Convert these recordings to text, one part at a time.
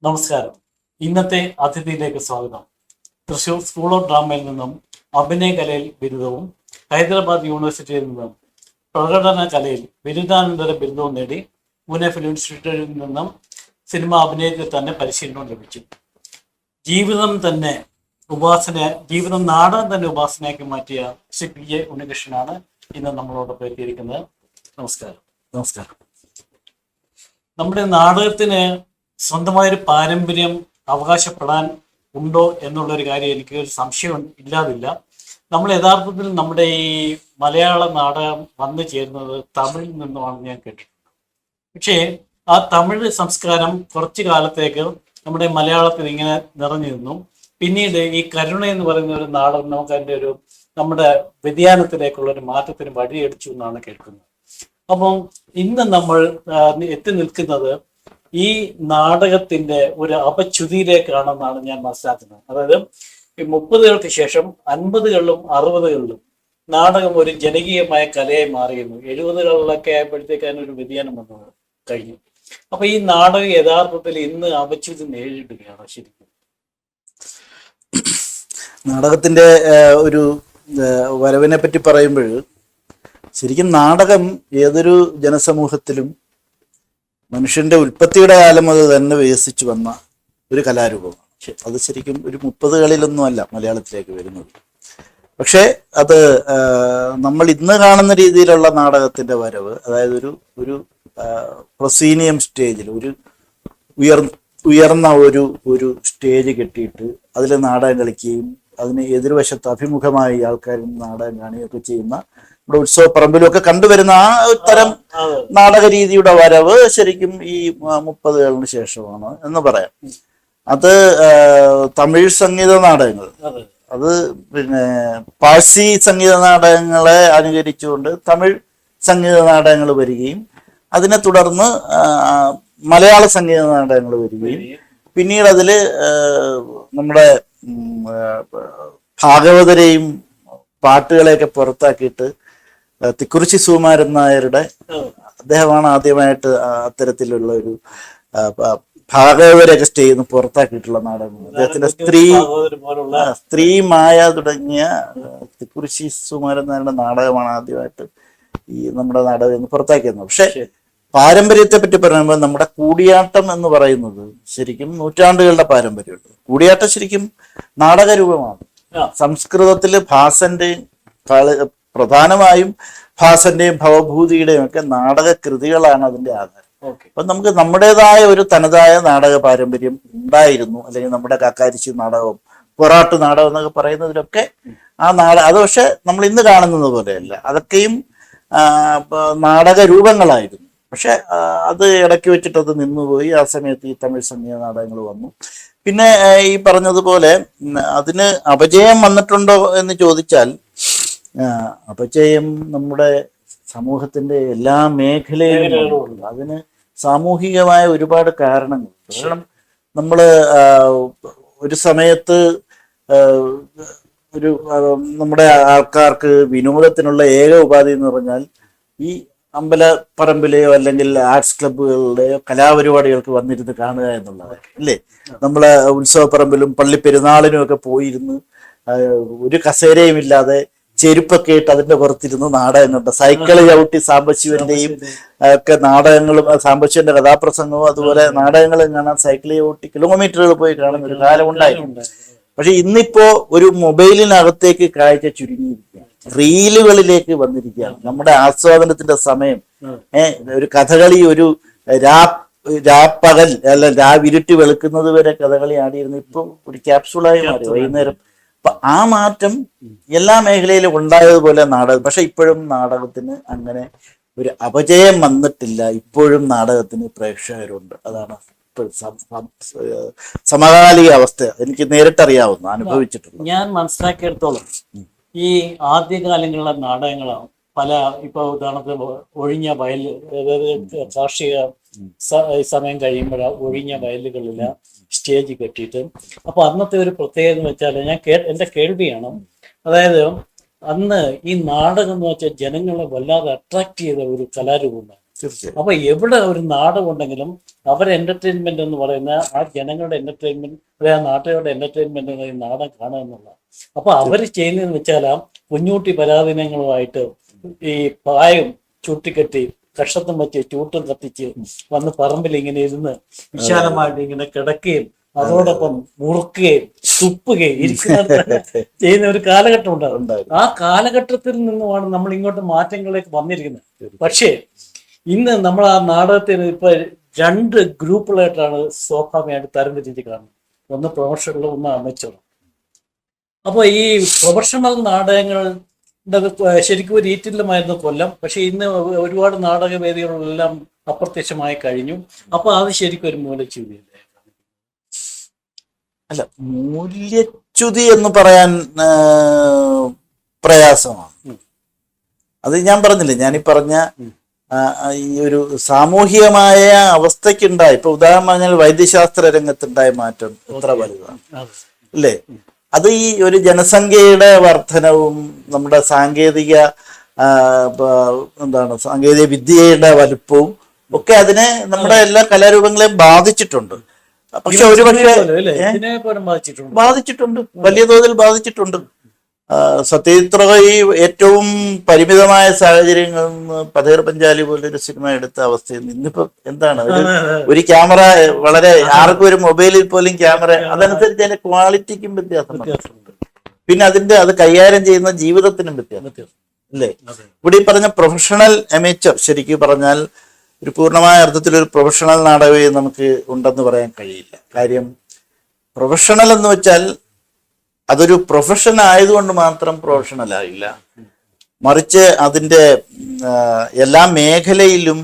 നമസ്കാരം. ഇന്നത്തെ അതിഥിയിലേക്ക് സ്വാഗതം. തൃശൂർ സ്കൂൾ ഓഫ് ഡ്രാമയിൽ നിന്നും അഭിനയ കലയിൽ ബിരുദവും ഹൈദരാബാദ് യൂണിവേഴ്സിറ്റിയിൽ നിന്നും പ്രകടന കലയിൽ ബിരുദാനന്തര ബിരുദവും നേടി പൂനെ ഫിലിം ഇൻസ്റ്റിറ്റ്യൂട്ടിൽ നിന്നും സിനിമ അഭിനയത്തിൽ തന്നെ പരിശീലനം ലഭിച്ചു. ജീവിതം നാടകം തന്നെ ഉപാസനയാക്കി മാറ്റിയ ശ്രീ PA ഉണ്ണികൃഷ്ണനാണ് ഇന്ന് നമ്മളോടൊപ്പം എത്തിയിരിക്കുന്നത്. നമസ്കാരം. നമസ്കാരം. നമ്മുടെ നാടകത്തിന് സ്വന്തമായൊരു പാരമ്പര്യം അവകാശപ്പെടാൻ ഉണ്ടോ എന്നുള്ളൊരു കാര്യം എനിക്ക് ഒരു സംശയം ഇല്ലാതില്ല. നമ്മൾ യഥാർത്ഥത്തിൽ നമ്മുടെ ഈ മലയാള നാടകം വന്നു ചേരുന്നത് തമിഴിൽ നിന്നുമാണെന്ന് ഞാൻ കേട്ടിട്ടുണ്ട്. പക്ഷേ ആ തമിഴ് സംസ്കാരം കുറച്ചു കാലത്തേക്ക് നമ്മുടെ മലയാളത്തിൽ ഇങ്ങനെ നിറഞ്ഞിരുന്നു. പിന്നീട് ഈ കരുണ എന്ന് പറയുന്ന ഒരു നാടകം നമുക്ക് അതിൻ്റെ നമ്മുടെ വ്യതിയാനത്തിലേക്കുള്ള ഒരു മാറ്റത്തിന് വഴിയടിച്ചു എന്നാണ് കേൾക്കുന്നത്. അപ്പം ഇന്ന് നമ്മൾ എത്തി നിൽക്കുന്നത് ഈ നാടകത്തിന്റെ ഒരു അപച്യുതിയിലേക്കാണെന്നാണ് ഞാൻ മനസ്സിലാക്കുന്നത്. അതായത് ഈ 30കൾക്ക് ശേഷം 50കളിലും 60കളിലും നാടകം ഒരു ജനകീയമായ കലയായി മാറിയിരുന്നു. 70കളിലൊക്കെ ആയപ്പോഴത്തേക്ക് അതിനൊരു വ്യതിയാനം വന്നു കഴിഞ്ഞു. അപ്പൊ ഈ നാടകം യഥാർത്ഥത്തിൽ ഇന്ന് അപച്യുതി നേരിടുകയാണ്. ശരിക്കും നാടകത്തിന്റെ ഒരു വരവിനെ പറ്റി പറയുമ്പോൾ ശരിക്കും നാടകം ഏതൊരു ജനസമൂഹത്തിലും മനുഷ്യന്റെ ഉൽപ്പത്തിയുടെ കാലം മുതൽ തന്നെ വികസിച്ചു വന്ന ഒരു കലാരൂപമാണ്. അത് ശരിക്കും ഒരു 30കളിലൊന്നും അല്ല മലയാളത്തിലേക്ക് വരുന്നത്. പക്ഷേ അത് നമ്മൾ ഇന്ന് കാണുന്ന രീതിയിലുള്ള നാടകത്തിന്റെ വരവ്, അതായത് ഒരു പ്രൊസീനിയം സ്റ്റേജിൽ ഉയർന്ന ഒരു സ്റ്റേജ് കെട്ടിയിട്ട് അതിൽ നാടകം കളിക്കുകയും അതിന് എതിർവശത്ത് അഭിമുഖമായി ആൾക്കാരും നാടകം കാണുകയൊക്കെ ചെയ്യുന്ന നമ്മുടെ ഉത്സവ പറമ്പിലും ഒക്കെ കണ്ടുവരുന്ന ആ തരം നാടക രീതിയുടെ വരവ് ശരിക്കും ഈ 30കളിന് ശേഷമാണ് എന്ന് പറയാം. അത് തമിഴ് സംഗീത നാടകങ്ങൾ, അത് പിന്നെ പാഴ്സി സംഗീത നാടകങ്ങളെ അനുകരിച്ചുകൊണ്ട് തമിഴ് സംഗീത നാടകങ്ങൾ വരികയും അതിനെ തുടർന്ന് മലയാള സംഗീത നാടകങ്ങൾ വരികയും പിന്നീട് അതില് നമ്മുടെ ഭാഗവതരെയും പാട്ടുകളെയൊക്കെ പുറത്താക്കിയിട്ട് തിക്കുറിച്ചി സുകുമാരൻ നായരുടെ, അദ്ദേഹമാണ് ആദ്യമായിട്ട് അത്തരത്തിലുള്ള ഒരു ഭാഗവതരെയൊക്കെ സ്റ്റേജിൽ നിന്ന് പുറത്താക്കിയിട്ടുള്ള നാടകം. അദ്ദേഹത്തിന്റെ സ്ത്രീ മായ തുടങ്ങിയ തിക്കുറിച്ചി സുകുമാരൻ നായരുടെ നാടകമാണ് ആദ്യമായിട്ട് ഈ നമ്മുടെ നാടകം നിന്ന് പുറത്താക്കിയത്. പക്ഷെ പാരമ്പര്യത്തെ പറ്റി പറയുമ്പോൾ നമ്മുടെ കൂടിയാട്ടം എന്ന് പറയുന്നത് ശരിക്കും നൂറ്റാണ്ടുകളുടെ പാരമ്പര്യമുണ്ട്. കൂടിയാട്ടം ശരിക്കും നാടകരൂപമാണ്. സംസ്കൃതത്തില് ഭാസന്റെയും പ്രധാനമായും ഭാസന്റെയും ഭവഭൂതിയുടെയും ഒക്കെ നാടക കൃതികളാണ് അതിന്റെ ആധാരം. അപ്പൊ നമുക്ക് നമ്മുടേതായ ഒരു തനതായ നാടക പാരമ്പര്യം ഉണ്ടായിരുന്നു. അല്ലെങ്കിൽ നമ്മുടെ കാക്കാരിശി നാടകവും പൊറാട്ട് നാടകം എന്നൊക്കെ പറയുന്നതിലൊക്കെ അത് പക്ഷെ നമ്മൾ ഇന്ന് കാണുന്നത് പോലെയല്ല. അതൊക്കെയും നാടക രൂപങ്ങളായിരുന്നു. പക്ഷെ അത് ഇടയ്ക്ക് വെച്ചിട്ട് അത് നിന്നുപോയി. ആ സമയത്ത് ഈ തമിഴ് സംഗീത നാടകങ്ങൾ വന്നു. പിന്നെ ഈ പറഞ്ഞതുപോലെ അതിന് അപജയം വന്നിട്ടുണ്ടോ എന്ന് ചോദിച്ചാൽ, അപജയം നമ്മുടെ സമൂഹത്തിന്റെ എല്ലാ മേഖലയിലും അതിന് സാമൂഹികമായ ഒരുപാട് കാരണങ്ങളുണ്ട്. കാരണം നമ്മള് ഒരു സമയത്ത് നമ്മുടെ ആൾക്കാർക്ക് വിനോദത്തിനുള്ള ഏക ഉപാധി എന്ന് പറഞ്ഞാൽ ഈ അമ്പലപ്പറമ്പിലെയോ അല്ലെങ്കിൽ ആർട്സ് ക്ലബ്ബുകളിലെയോ കലാപരിപാടികൾക്ക് വന്നിരുന്ന് കാണുക എന്നുള്ളത് അല്ലേ. നമ്മള് ഉത്സവപ്പറമ്പിലും പള്ളി പെരുന്നാളിനും ഒക്കെ പോയിരുന്ന് ഒരു കസേരയും ഇല്ലാതെ ചെരുപ്പൊക്കെ ഇട്ട് അതിന്റെ പുറത്തിരുന്ന് നാടകം കണ്ട, സൈക്കിള് ചവിട്ടി സാംബശിവന്റെയും ഒക്കെ നാടകങ്ങളും സാംബശിവന്റെ കഥാപ്രസംഗവും അതുപോലെ നാടകങ്ങളും കാണാൻ സൈക്കിള് ചവിട്ടി കിലോമീറ്ററുകൾ പോയി കാണുന്ന ഒരു കാലം ഉണ്ടായിരുന്നു. പക്ഷെ ഇന്നിപ്പോ ഒരു മൊബൈലിനകത്തേക്ക് കാഴ്ച ചുരുങ്ങിയിരിക്കുകയാണ്, റീലുകളിലേക്ക് വന്നിരിക്കുകയാണ്. നമ്മുടെ ആസ്വാദനത്തിന്റെ സമയം ഒരു കഥകളി, ഒരു രാപ്പകൽ അല്ല രാവിരുട്ടി വെളുക്കുന്നത് വരെ കഥകളി ആടിയിരുന്നു. ഇപ്പൊ ഒരു ക്യാപ്സൂളായി മാറി വൈകുന്നേരം. അപ്പൊ ആ മാറ്റം എല്ലാ മേഖലയിലും ഉണ്ടായതുപോലെ നാടകം. പക്ഷെ ഇപ്പോഴും നാടകത്തിന് അങ്ങനെ ഒരു അപജയം വന്നിട്ടില്ല. ഇപ്പോഴും നാടകത്തിന് പ്രേക്ഷകരുണ്ട്. അതാണ് സമകാലിക അവസ്ഥ. എനിക്ക് നേരിട്ടറിയാവുന്ന, അനുഭവിച്ചിട്ടുണ്ട്. ഞാൻ മനസ്സിലാക്കിയെടുത്തോളം ഈ ആദ്യകാലങ്ങളിലെ നാടകങ്ങളാണ് ഇപ്പൊ ഉദാഹരണത്തിന് ഒഴിഞ്ഞ വയൽ, അതായത് കാർഷിക സമയം കഴിയുമ്പോൾ ഒഴിഞ്ഞ വയലുകളില് സ്റ്റേജ് കെട്ടിയിട്ട്, അപ്പൊ അന്നത്തെ ഒരു പ്രത്യേകത എന്ന് വെച്ചാൽ എന്റെ കേൾവിയാണ്, അതായത് അന്ന് ഈ നാടകം എന്ന് വെച്ചാൽ ജനങ്ങളെ വല്ലാതെ അട്രാക്ട് ചെയ്ത ഒരു കലാരൂപമാണ്. തീർച്ചയായും. അപ്പൊ എവിടെ ഒരു നാടകം ഉണ്ടെങ്കിലും അവരെ എന്റർടൈൻമെന്റ് എന്ന് പറയുന്ന ആ ജനങ്ങളുടെ എന്റർടൈൻമെന്റ്, ആ നാട്ടുകാരുടെ എന്റർടൈൻമെന്റ് എന്ന് പറയുന്ന നാടകം കാണുക എന്നുള്ളതാണ്. അപ്പൊ അവര് ചെയ്യുന്നതെന്ന് വെച്ചാൽ കുഞ്ഞൂട്ടി പരാധീനങ്ങളുമായിട്ട് ഈ പായം ചുട്ടിക്കെട്ടി കഷത്തും വെച്ച് ചൂട്ടും കത്തിച്ച് വന്ന് പറമ്പിൽ ഇങ്ങനെ ഇരുന്ന് വിശാലമായിട്ട് ഇങ്ങനെ കിടക്കുകയും അതോടൊപ്പം മുറുക്കുകയും തുപ്പുകയും ഇരിക്കുന്ന ചെയ്യുന്ന ഒരു കാലഘട്ടം ഉണ്ടാകും. ആ കാലഘട്ടത്തിൽ നിന്നുമാണ് നമ്മൾ ഇങ്ങോട്ട് മാറ്റങ്ങളിലേക്ക് വന്നിരിക്കുന്നത്. പക്ഷേ ഇന്ന് നമ്മൾ ആ നാടകത്തിന് ഇപ്പൊ 2 ഗ്രൂപ്പുകളായിട്ടാണ് സ്വാഭാവികമായിട്ട് തരംതിരിച്ച് കാണുന്നത്. ഒന്ന് പ്രൊഫഷണലും ഒന്ന് അമേച്ചറും. അപ്പൊ ഈ പ്രൊഫഷണൽ നാടകങ്ങളുടെ ശരിക്കും ഒരു ഈറ്റില്ലമായിരുന്നു കൊല്ലം. പക്ഷെ ഇന്ന് ഒരുപാട് നാടകവേദികളെല്ലാം അപ്രത്യക്ഷമായി കഴിഞ്ഞു. അപ്പൊ അത് ശരിക്കും ഒരു മൂലച്യുതിയല്ലേ? അല്ല, മൂല്യച്യുതി എന്ന് പറയാൻ പ്രയാസമാണ്. അത് ഞാൻ പറഞ്ഞില്ലേ, ഞാനീ പറഞ്ഞ ഈ ഒരു സാമൂഹികമായ അവസ്ഥക്കുണ്ടായി. ഇപ്പൊ ഉദാഹരണം പറഞ്ഞാൽ വൈദ്യശാസ്ത്ര രംഗത്തുണ്ടായ മാറ്റം എത്ര വലുതാണ് അല്ലേ? അത് ഈ ഒരു ജനസംഖ്യയുടെ വർധനവും നമ്മുടെ സാങ്കേതിക വിദ്യയുടെ വലുപ്പവും ഒക്കെ അതിനെ നമ്മുടെ എല്ലാ കലാരൂപങ്ങളെയും ബാധിച്ചിട്ടുണ്ട്. പക്ഷെ ഒരുപക്ഷെ ബാധിച്ചിട്ടുണ്ട്, വലിയ തോതിൽ ബാധിച്ചിട്ടുണ്ട്. സത്യജിത്ര ഈ ഏറ്റവും പരിമിതമായ സാഹചര്യങ്ങളിൽ നിന്ന് പതേർ പഞ്ചാലി പോലൊരു സിനിമ എടുത്ത അവസ്ഥയിൽ ഇന്നിപ്പോ എന്താണ്, ഒരു ക്യാമറ വളരെ ആർക്കും ഒരു മൊബൈലിൽ പോലും ക്യാമറ, അതനുസരിച്ച് അതിന്റെ ക്വാളിറ്റിക്കും വ്യത്യാസമുണ്ട്. പിന്നെ അത് കൈകാര്യം ചെയ്യുന്ന ജീവിതത്തിനും വ്യത്യാസം അല്ലേ? ഇവിടെ ഈ പറഞ്ഞ പ്രൊഫഷണൽ അമേച്ചർ ശരിക്കും പറഞ്ഞാൽ ഒരു പൂർണ്ണമായ അർത്ഥത്തിൽ ഒരു പ്രൊഫഷണൽ നാടകമേ നമുക്ക് ഉണ്ടെന്ന് പറയാൻ കഴിയില്ല. കാര്യം പ്രൊഫഷണൽ എന്ന് വെച്ചാൽ അതൊരു പ്രൊഫഷൻ ആയതുകൊണ്ട് മാത്രം പ്രൊഫഷണൽ ആയില്ല, മറിച്ച് അതിൻ്റെ എല്ലാ മേഖലയിലും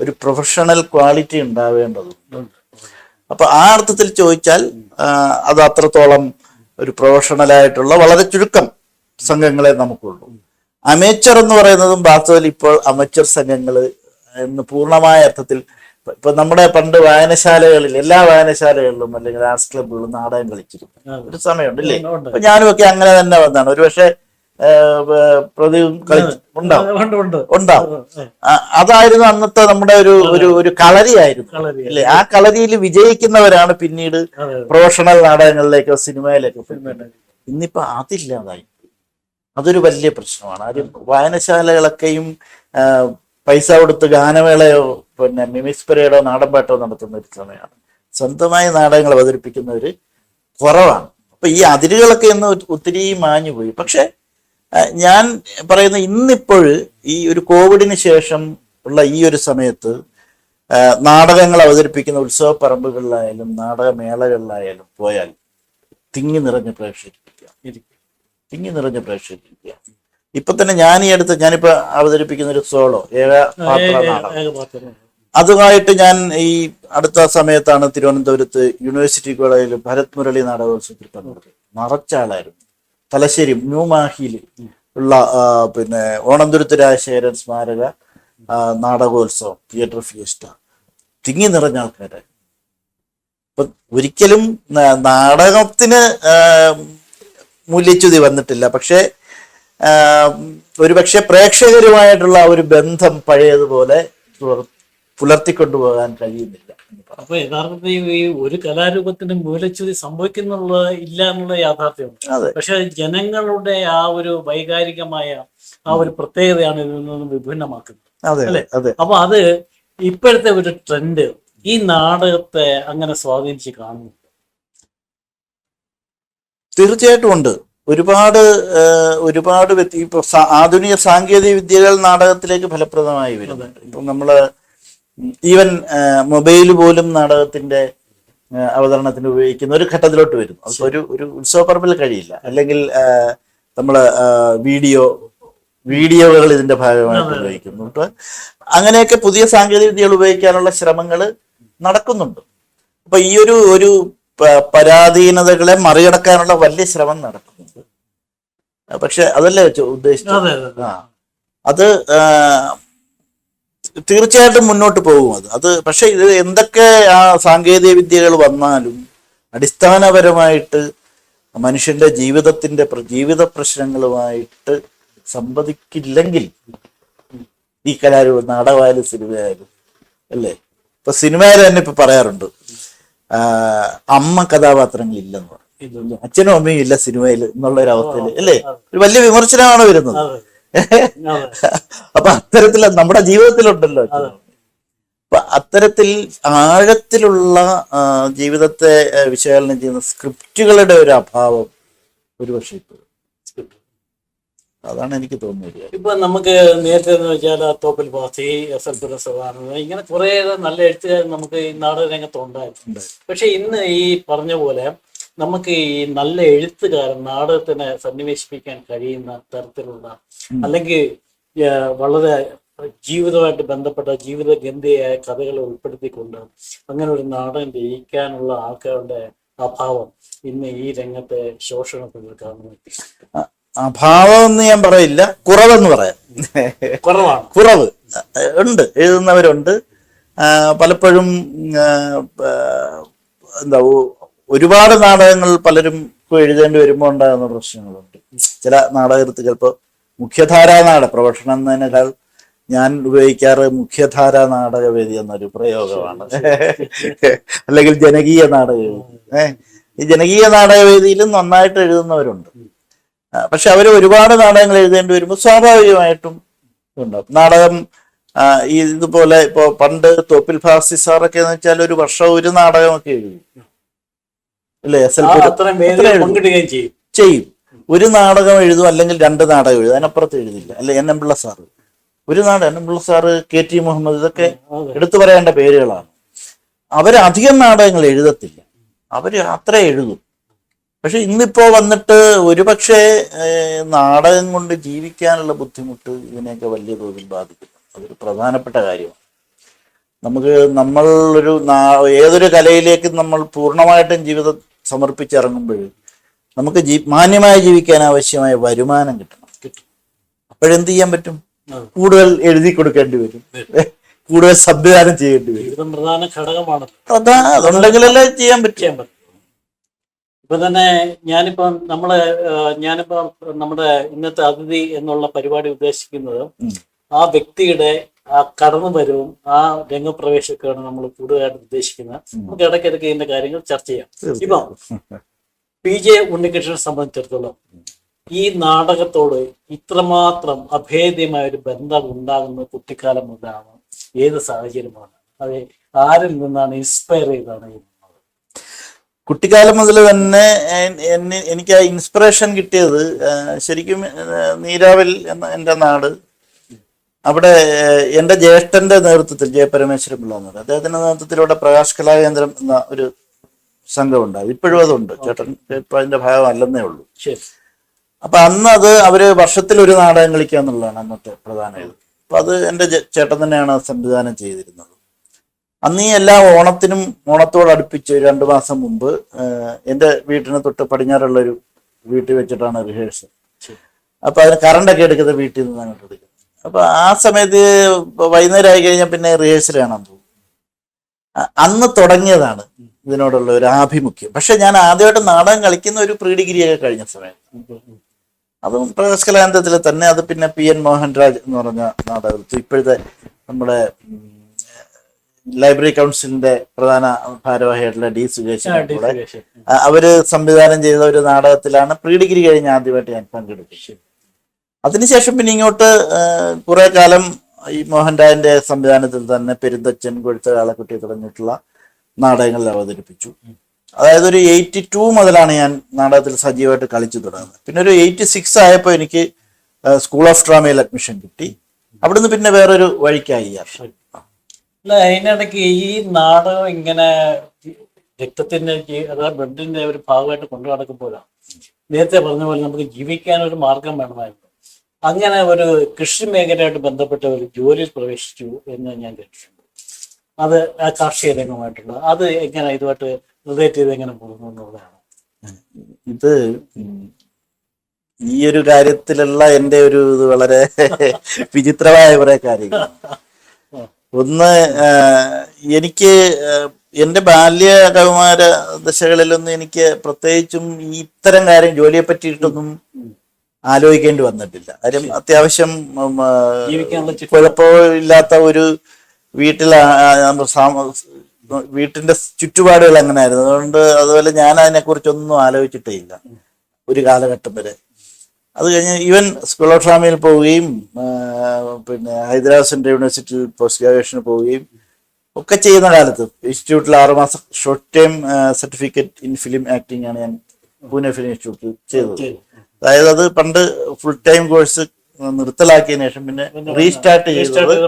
ഒരു പ്രൊഫഷണൽ ക്വാളിറ്റി ഉണ്ടാവേണ്ടതുണ്ട്. അപ്പൊ ആ അർത്ഥത്തിൽ ചോദിച്ചാൽ അത് അത്രത്തോളം ഒരു പ്രൊഫഷണലായിട്ടുള്ള വളരെ ചുരുക്കം സംഘങ്ങളെ നമുക്കുള്ളൂ. അമേച്ചർ എന്ന് പറയുന്നതും വാസ്തവത്തിൽ ഇപ്പോൾ അമേച്ചർ സംഘങ്ങൾ എന്ന് പൂർണ്ണമായ അർത്ഥത്തിൽ ഇപ്പൊ നമ്മുടെ പണ്ട് വായനശാലകളിൽ, എല്ലാ വായനശാലകളിലും അല്ലെങ്കിൽ ആർട്സ് ക്ലബുകളിലും നാടകം കളിച്ചിരുന്നു ഒരു സമയമുണ്ട് അല്ലേ? അപ്പൊ ഞാനും ഒക്കെ അങ്ങനെ തന്നെ വന്നതാണ്. ഒരു പക്ഷേ പ്രതിയും ഉണ്ടാവും. അതായിരുന്നു അന്നത്തെ നമ്മുടെ ഒരു കളരിയായിരുന്നു അല്ലേ? ആ കളരിയിൽ വിജയിക്കുന്നവരാണ് പിന്നീട് പ്രൊഫഷണൽ നാടകങ്ങളിലേക്കോ സിനിമയിലേക്കോ. ഇന്നിപ്പോ അതില്ലാതായി. അതൊരു വലിയ പ്രശ്നമാണ്. ആരും വായനശാലകളൊക്കെയും പൈസ കൊടുത്ത് ഗാനമേളയോ പിന്നെ മിമിക്സ് പരേഡോ നാടൻപാട്ടോ നടത്തുന്ന ഒരു സമയമാണ്. സ്വന്തമായി നാടകങ്ങൾ അവതരിപ്പിക്കുന്നവര് കുറവാണ്. അപ്പൊ ഈ അതിരുകളൊക്കെ ഇന്ന് ഒത്തിരി മാഞ്ഞുപോയി. പക്ഷെ ഞാൻ പറയുന്ന ഇന്നിപ്പോൾ ഈ ഒരു കോവിഡിന് ശേഷം ഉള്ള ഈ ഒരു സമയത്ത് നാടകങ്ങൾ അവതരിപ്പിക്കുന്ന ഉത്സവപ്പറമ്പുകളിലായാലും നാടകമേളകളിലായാലും പോയാൽ തിങ്ങി നിറഞ്ഞ പ്രേക്ഷകരിക്കുക. ഇപ്പൊ തന്നെ ഞാനിപ്പോ അവതരിപ്പിക്കുന്ന ഒരു സോളോ ഏകപാത്ര നാടകം, അതുമായിട്ട് ഞാൻ ഈ അടുത്ത സമയത്താണ് തിരുവനന്തപുരത്ത് യൂണിവേഴ്സിറ്റി കോളേജിൽ ഭരത് മുരളി നാടകോത്സവത്തിൽ പങ്കെടുത്തത്. നിറച്ചാളായിരുന്നു. തലശ്ശേരി ന്യൂമാഹിയിൽ ഉള്ള പിന്നെ ഓണന്തുരുത്ത് രാജശേഖരൻ സ്മാരക നാടകോത്സവം തിയേറ്റർ ഫിയസ്റ്റ, തിങ്ങി നിറഞ്ഞ ആൾക്കാരായി. അപ്പൊ ഒരിക്കലും നാടകത്തിന് മൂല്യച്യുതി വന്നിട്ടില്ല. പക്ഷെ ഒരുപക്ഷെ പ്രേക്ഷകരുമായിട്ടുള്ള ഒരു ബന്ധം പഴയതുപോലെ പുലർത്തിക്കൊണ്ടുപോകാൻ കഴിയുന്നില്ല. അപ്പൊ യഥാർത്ഥത്തിൽ ഈ ഒരു കലാരൂപത്തിന് മൂലച്യുതി സംഭവിക്കുന്നുള്ള ഇല്ല എന്നുള്ള യാഥാർത്ഥ്യമാണ്. പക്ഷെ ജനങ്ങളുടെ ആ ഒരു വൈകാരികമായ ആ ഒരു പ്രത്യേകതയാണ് ഇതിൽ നിന്നും വിഭിന്നമാക്കുന്നത് അല്ലെ? അപ്പൊ അത് ഇപ്പോഴത്തെ ഒരു ട്രെൻഡ് ഈ നാടകത്തെ അങ്ങനെ സ്വാധീനിച്ച് കാണുന്നു. തീർച്ചയായിട്ടും ഉണ്ട്. ഒരുപാട് ഇപ്പൊ ആധുനിക സാങ്കേതിക വിദ്യകൾ നാടകത്തിലേക്ക് ഫലപ്രദമായി വരുന്നുണ്ട്. ഇപ്പൊ നമ്മള് ഈവൻ മൊബൈൽ പോലും നാടകത്തിന്റെ അവതരണത്തിന് ഉപയോഗിക്കുന്ന ഒരു ഘട്ടത്തിലോട്ട് വരുന്നു. അപ്പൊ ഒരു ഉത്സവപ്പറമ്പിൽ കഴിയില്ല. അല്ലെങ്കിൽ നമ്മള് വീഡിയോകൾ ഇതിന്റെ ഭാഗമായിട്ട് ഉപയോഗിക്കുന്നു. ഇപ്പൊ അങ്ങനെയൊക്കെ പുതിയ സാങ്കേതിക വിദ്യകൾ ഉപയോഗിക്കാനുള്ള ശ്രമങ്ങൾ നടക്കുന്നുണ്ട്. അപ്പൊ ഈ ഒരു പരാധീനതകളെ മറികടക്കാനുള്ള വലിയ ശ്രമം നടക്കുന്നുണ്ട്. പക്ഷെ അതല്ലേ ഉദ്ദേശിച്ചത്. അത് തീർച്ചയായിട്ടും മുന്നോട്ട് പോകും. അത് പക്ഷെ ഇത് എന്തൊക്കെ ആ സാങ്കേതിക വിദ്യകൾ വന്നാലും അടിസ്ഥാനപരമായിട്ട് മനുഷ്യന്റെ ജീവിത പ്രശ്നങ്ങളുമായിട്ട് സംവദിക്കില്ലെങ്കിൽ ഈ കലാരൂപം നാടകമായാലും സിനിമയായാലും അല്ലേ. ഇപ്പൊ സിനിമയിൽ തന്നെ ഇപ്പൊ പറയാറുണ്ട് അമ്മ കഥാപാത്രങ്ങൾ ഇല്ലെന്ന് പറയും, അച്ഛനും അമ്മയും ഇല്ല സിനിമയിൽ എന്നുള്ള ഒരു അവസ്ഥയിൽ അല്ലേ, ഒരു വലിയ വിമർശനമാണ് വരുന്നത്. അപ്പൊ അത്തരത്തിൽ നമ്മുടെ ജീവിതത്തിലുണ്ടല്ലോ. അപ്പൊ അത്തരത്തിൽ ആഴത്തിലുള്ള ജീവിതത്തെ വിശകലനം ചെയ്യുന്ന സ്ക്രിപ്റ്റുകളുടെ ഒരു അഭാവം ഒരുപക്ഷെ ഇപ്പൊ അതാണ് എനിക്ക് തോന്നുന്നത്. ഇപ്പൊ നമുക്ക് നേരത്തെ എന്ന് വെച്ചാൽ തോപ്പിൽ ഭാസി, എസ്.എൽ. പുരസഭാനന്ദൻ, ഇങ്ങനെ കുറെ നല്ല എഴുത്തുകാർ നമുക്ക് ഈ നാടക രംഗത്ത് ഉണ്ടായിട്ടുണ്ട്. പക്ഷെ ഇന്ന് ഈ പറഞ്ഞ പോലെ നമുക്ക് ഈ നല്ല എഴുത്തുകാരൻ നാടകത്തിനെ സന്നിവേശിപ്പിക്കാൻ കഴിയുന്ന തരത്തിലുള്ള അല്ലെങ്കിൽ വളരെ ജീവിതമായിട്ട് ബന്ധപ്പെട്ട ജീവിതഗന്ധിയായ കഥകൾ ഉൾപ്പെടുത്തിക്കൊണ്ട് അങ്ങനെ ഒരു നാടകം ജയിക്കാനുള്ള ആൾക്കാരുടെ അഭാവം ഇന്ന് ഈ രംഗത്തെ ശോഷണത്തിൽ കാണുന്നു. അഭാവം എന്ന് ഞാൻ പറയില്ല, കുറവെന്ന് പറയാം. കുറവ് ഉണ്ട്, എഴുതുന്നവരുണ്ട്. പലപ്പോഴും എന്താ ഒരുപാട് നാടകങ്ങൾ പലരും എഴുതേണ്ടി വരുമ്പോൾ ഉണ്ടാകുന്ന പ്രശ്നങ്ങളുണ്ട്. ചില നാടകത്തിൽ ചിലപ്പോൾ മുഖ്യധാരാ നാടക പ്രൊഫഷൻ എന്നതിനേക്കാൾ ഞാൻ ഉപയോഗിക്കാറ് മുഖ്യധാരാ നാടകവേദി എന്നൊരു പ്രയോഗമാണ്. അല്ലെങ്കിൽ ജനകീയ നാടകവേദി. ഈ ജനകീയ നാടകവേദിയിലും നന്നായിട്ട് എഴുതുന്നവരുണ്ട്. പക്ഷെ അവർ ഒരുപാട് നാടകങ്ങൾ എഴുതേണ്ടി വരുമ്പോൾ സ്വാഭാവികമായിട്ടും ഉണ്ടാവും. നാടകം ഇതുപോലെ ഇപ്പൊ പണ്ട് തോപ്പിൽ ഭാസി സാറൊക്കെ എന്ന് വെച്ചാൽ ഒരു വർഷം ഒരു നാടകമൊക്കെ എഴുതും അല്ലേ, ചെയ്യും. ഒരു നാടകം എഴുതും, അല്ലെങ്കിൽ 2 നാടകം എഴുതും, അതിനപ്പുറത്ത് എഴുതില്ല. അല്ലെ എൻ.എം. പിള്ള സാറ് ഒരു നാടകം, N M. Pillai sir, K T. Muhammad, ഇതൊക്കെ എടുത്തു പറയേണ്ട പേരുകളാണ്. അവരധികം നാടകങ്ങൾ എഴുതത്തില്ല, അവര് അത്ര എഴുതും. പക്ഷെ ഇന്നിപ്പോ വന്നിട്ട് ഒരുപക്ഷെ നാടകം കൊണ്ട് ജീവിക്കാനുള്ള ബുദ്ധിമുട്ട് ഇതിനെയൊക്കെ വലിയ തോതിൽ ബാധിക്കുന്നു. അതൊരു പ്രധാനപ്പെട്ട കാര്യമാണ്. നമ്മൾ ഏതൊരു കലയിലേക്ക് നമ്മൾ പൂർണ്ണമായിട്ടും ജീവിതം സമർപ്പിച്ചിറങ്ങുമ്പോൾ നമുക്ക് മാന്യമായി ജീവിക്കാൻ ആവശ്യമായ വരുമാനം കിട്ടും. അപ്പോഴെന്ത് ചെയ്യാൻ പറ്റും? കൂടുതൽ എഴുതി കൊടുക്കേണ്ടി വരും, കൂടുതൽ സംവിധാനം ചെയ്യേണ്ടി വരും. പ്രധാന ഘടകമാണ്. അതുണ്ടെങ്കിലല്ലേ ചെയ്യാൻ പറ്റും. ഇപ്പൊ തന്നെ ഞാനിപ്പോ നമ്മുടെ ഇന്നത്തെ അതിഥി എന്നുള്ള പരിപാടി ഉദ്ദേശിക്കുന്നത് ആ വ്യക്തിയുടെ ആ കടന്നുവരവും ആ രംഗപ്രവേശമൊക്കെയാണ് നമ്മൾ കൂടുതലായിട്ട് ഉദ്ദേശിക്കുന്നത്. നമുക്ക് ഇടയ്ക്കിടയ്ക്ക് ഇതിന്റെ കാര്യങ്ങൾ ചർച്ച ചെയ്യാം. ഇപ്പൊ പി.ജെ. ഉണ്ണികൃഷ്ണനെ സംബന്ധിച്ചിടത്തോളം ഈ നാടകത്തോട് ഇത്രമാത്രം അഭേദ്യമായ ഒരു ബന്ധം ഉണ്ടാകുന്നത് കുട്ടിക്കാലം മുതലാണ്. ഏത് സാഹചര്യമാണ് അത്? ആരിൽ നിന്നാണ് ഇൻസ്പയർ ചെയ്താണ്? കുട്ടിക്കാലം മുതൽ തന്നെ എനിക്ക് ആ ഇൻസ്പിറേഷൻ കിട്ടിയത് ശരിക്കും നീരാവിൽ എന്ന എൻ്റെ നാട്, അവിടെ എൻ്റെ ജ്യേഷ്ഠന്റെ നേതൃത്വത്തിൽ, ജയപരമേശ്വരൻ പിള്ള എന്ന് പറയും, അദ്ദേഹത്തിന്റെ നേതൃത്വത്തിലൂടെ പ്രകാശ് കലാകേന്ദ്രം എന്ന ഒരു സംഘമുണ്ട്. ഇപ്പോഴും അതുണ്ട്. ചേട്ടൻ ഇപ്പൊ അതിന്റെ ഭാഗമല്ലെന്നേ ഉള്ളൂ. അപ്പൊ അന്ന് അവര് വർഷത്തിൽ ഒരു നാടകം കളിക്കുക എന്നുള്ളതാണ് അന്നത്തെ പ്രധാന ഇത്. അപ്പൊ അത് എൻ്റെ ചേട്ടൻ തന്നെയാണ് സംവിധാനം ചെയ്തിരുന്നത്. അന്ന് ഈ എല്ലാ ഓണത്തോടടുപ്പിച്ച് 2 മാസം മുമ്പ് എൻ്റെ വീട്ടിന് തൊട്ട് പടിഞ്ഞാറുള്ളൊരു വീട്ടിൽ വെച്ചിട്ടാണ് റിഹേഴ്സൽ. അപ്പൊ അതിന് കറണ്ടൊക്കെ എടുക്കുന്നത് വീട്ടിൽ നിന്ന് അങ്ങോട്ട് എടുക്കുന്നത്. അപ്പൊ ആ സമയത്ത് വൈകുന്നേരം ആയി കഴിഞ്ഞാൽ പിന്നെ റിഹേഴ്സൽ കാണാൻ പോകും. അന്ന് തുടങ്ങിയതാണ് ഇതിനോടുള്ള ഒരു ആഭിമുഖ്യം. പക്ഷെ ഞാൻ ആദ്യമായിട്ട് നാടകം കളിക്കുന്ന ഒരു പ്രീ ഡിഗ്രിയൊക്കെ കഴിഞ്ഞ സമയത്ത്, അതും പ്രകാശ് കലാകേന്ദ്രത്തിൽ തന്നെ. അത് പിന്നെ P.N. മോഹൻരാജ് എന്ന് പറഞ്ഞ നാടകത്തിൽ, ഇപ്പോഴത്തെ നമ്മുടെ ലൈബ്രറി കൗൺസിലിന്റെ പ്രധാന ഭാരവാഹിയായിട്ടുള്ള D. സുകേശൻ കൂടെ അവര് സംവിധാനം ചെയ്ത ഒരു നാടകത്തിലാണ് പ്രീ ഡിഗ്രി കഴിഞ്ഞ് ആദ്യമായിട്ട് ഞാൻ പങ്കെടുത്തത്. അതിനുശേഷം പിന്നെ ഇങ്ങോട്ട് കുറെ കാലം ഈ മോഹൻരാജിന്റെ സംവിധാനത്തിൽ തന്നെ പെരുന്തച്ചൻ, കൊഴുത്ത കാളക്കുട്ടി തുടങ്ങിയിട്ടുള്ള നാടകങ്ങളിൽ അവതരിപ്പിച്ചു. അതായത് ഒരു 82 മുതലാണ് ഞാൻ നാടകത്തിൽ സജീവമായിട്ട് കളിച്ചു തുടങ്ങുന്നത്. പിന്നെ ഒരു 86 ആയപ്പോൾ എനിക്ക് സ്കൂൾ ഓഫ് ഡ്രാമയിൽ അഡ്മിഷൻ കിട്ടി. അവിടുന്ന് പിന്നെ വേറൊരു വഴിക്കായി. അല്ല, അതിനിടയ്ക്ക് ഈ നാടകം ഇങ്ങനെ രക്തത്തിന്റെ അതായത് ബ്ലഡിന്റെ ഒരു ഭാഗമായിട്ട് കൊണ്ടു നടക്കുമ്പോഴാണ് നേരത്തെ പറഞ്ഞ പോലെ നമുക്ക് ജീവിക്കാൻ ഒരു മാർഗം വേണമായിരുന്നു. അങ്ങനെ ഒരു കൃഷി മേഖലയായിട്ട് ബന്ധപ്പെട്ട ഒരു ജോലിയിൽ പ്രവേശിച്ചു എന്ന് ഞാൻ കേട്ടിട്ടുണ്ട്. അത് ആ കാർഷിക രംഗമായിട്ടുള്ള അത് എങ്ങനെ ഇതുമായിട്ട് റിലേറ്റ് ചെയ്ത് എങ്ങനെ പോകുന്നു എന്നുള്ളതാണ്. ഇത് ഈ ഒരു കാര്യത്തിലുള്ള എൻ്റെ ഒരു ഇത് വളരെ വിചിത്രമായ കുറെ കാര്യങ്ങൾ. ഒന്ന്, എനിക്ക് എൻ്റെ ബാല്യ കൗമാര ദശകളിലൊന്നും എനിക്ക് പ്രത്യേകിച്ചും ഇത്തരം കാര്യം ജോലിയെ പറ്റിയിട്ടൊന്നും ആലോചിക്കേണ്ടി വന്നിട്ടില്ല. കാര്യം അത്യാവശ്യം ജീവിക്കാനുള്ള കുഴപ്പമില്ലാത്ത ഒരു വീട്ടിൽ വീട്ടിന്റെ ചുറ്റുപാടുകൾ അങ്ങനെയായിരുന്നു. അതുപോലെ ഞാൻ അതിനെക്കുറിച്ചൊന്നും ആലോചിച്ചിട്ടേ ഇല്ല ഒരു കാലഘട്ടം വരെ. അത് കഴിഞ്ഞ് ഈവൻ സ്കൂൾ ഓഫ് ഡ്രാമയിൽ പോവുകയും പിന്നെ ഹൈദരാബാദ് സെൻട്രൽ യൂണിവേഴ്സിറ്റിയിൽ പോസ്റ്റ് ഗ്രാജുവേഷന് പോവുകയും ഒക്കെ ചെയ്യുന്ന കാലത്ത് ഇൻസ്റ്റിറ്റ്യൂട്ടിൽ 6 മാസം short time certificate in film acting ആണ് ഞാൻ പൂനെ ഫിലിം ഇൻസ്റ്റിറ്റ്യൂട്ടിൽ ചെയ്തത്. അതായത് അത് പണ്ട് ഫുൾ ടൈം കോഴ്സ് നിർത്തലാക്കിയതിനു ശേഷം പിന്നെ റീസ്റ്റാർട്ട് ചെയ്തത്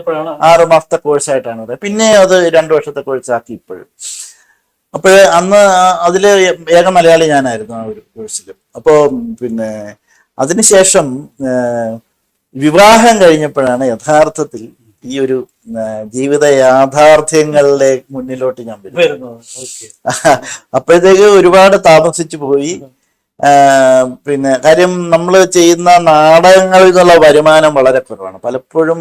6 മാസത്തെ കോഴ്സായിട്ടാണ്. പിന്നെ അത് 2 വർഷത്തെ കോഴ്സാക്കി ഇപ്പോഴും. അപ്പോഴ് അന്ന് അതില് ഏക മലയാളി ഞാനായിരുന്നു ആ ഒരു കോഴ്സിൽ. അപ്പോൾ പിന്നെ അതിനുശേഷം വിവാഹം കഴിഞ്ഞപ്പോഴാണ് യഥാർത്ഥത്തിൽ ഈ ഒരു ജീവിത യാഥാർത്ഥ്യങ്ങളുടെ മുന്നിലോട്ട് ഞാൻ വരുന്നത്. അപ്പോഴത്തേക്ക് ഒരുപാട് താമസിച്ചു പോയി. പിന്നെ കാര്യം നമ്മൾ ചെയ്യുന്ന നാടകങ്ങളിൽ നിന്നുള്ള വരുമാനം വളരെ കുറവാണ് പലപ്പോഴും.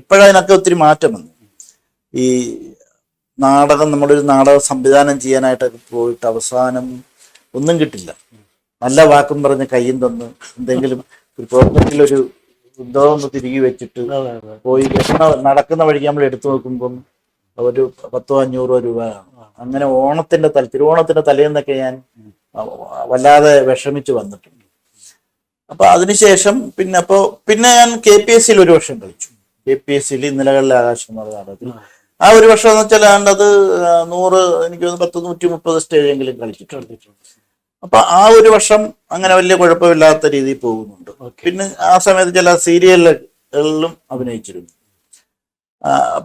ഇപ്പോഴതിനൊക്കെ ഒത്തിരി മാറ്റം വന്നു. ഈ നമ്മളൊരു നാടകം സംവിധാനം ചെയ്യാനായിട്ടൊക്കെ പോയിട്ട് അവസാനം ഒന്നും കിട്ടില്ല. നല്ല വാക്കും പറഞ്ഞ് കയ്യും തന്ന് എന്തെങ്കിലും ഒരു പോക്കറ്റിലൊരു ഉദ്യോഗം ഒന്ന് തിരികെ വെച്ചിട്ട് പോയി നടക്കുന്ന വഴിക്ക് നമ്മൾ എടുത്തു നോക്കുമ്പം ഒരു 100-500 രൂപ. അങ്ങനെ തിരുവോണത്തിന്റെ തലേന്നൊക്കെ ഞാൻ വല്ലാതെ വിഷമിച്ച് വന്നിട്ടുണ്ട്. അപ്പൊ അതിനുശേഷം പിന്നെ ഞാൻ KPSC ഒരു വർഷം കളിച്ചു. KPSC ഇന്നലകളിലെ ആകാശം എന്നുള്ള നാടകത്തിൽ ആ ഒരു വർഷം എന്ന് വെച്ചാൽ അത് 100 എനിക്ക് 130 സ്റ്റേജെങ്കിലും കളിച്ചിട്ടുണ്ട്. അപ്പൊ ആ ഒരു വർഷം അങ്ങനെ വലിയ കുഴപ്പമില്ലാത്ത രീതിയിൽ പോകുന്നുണ്ട്. പിന്നെ ആ സമയത്ത് ചില സീരിയലുകളിലും അഭിനയിച്ചിരുന്നു.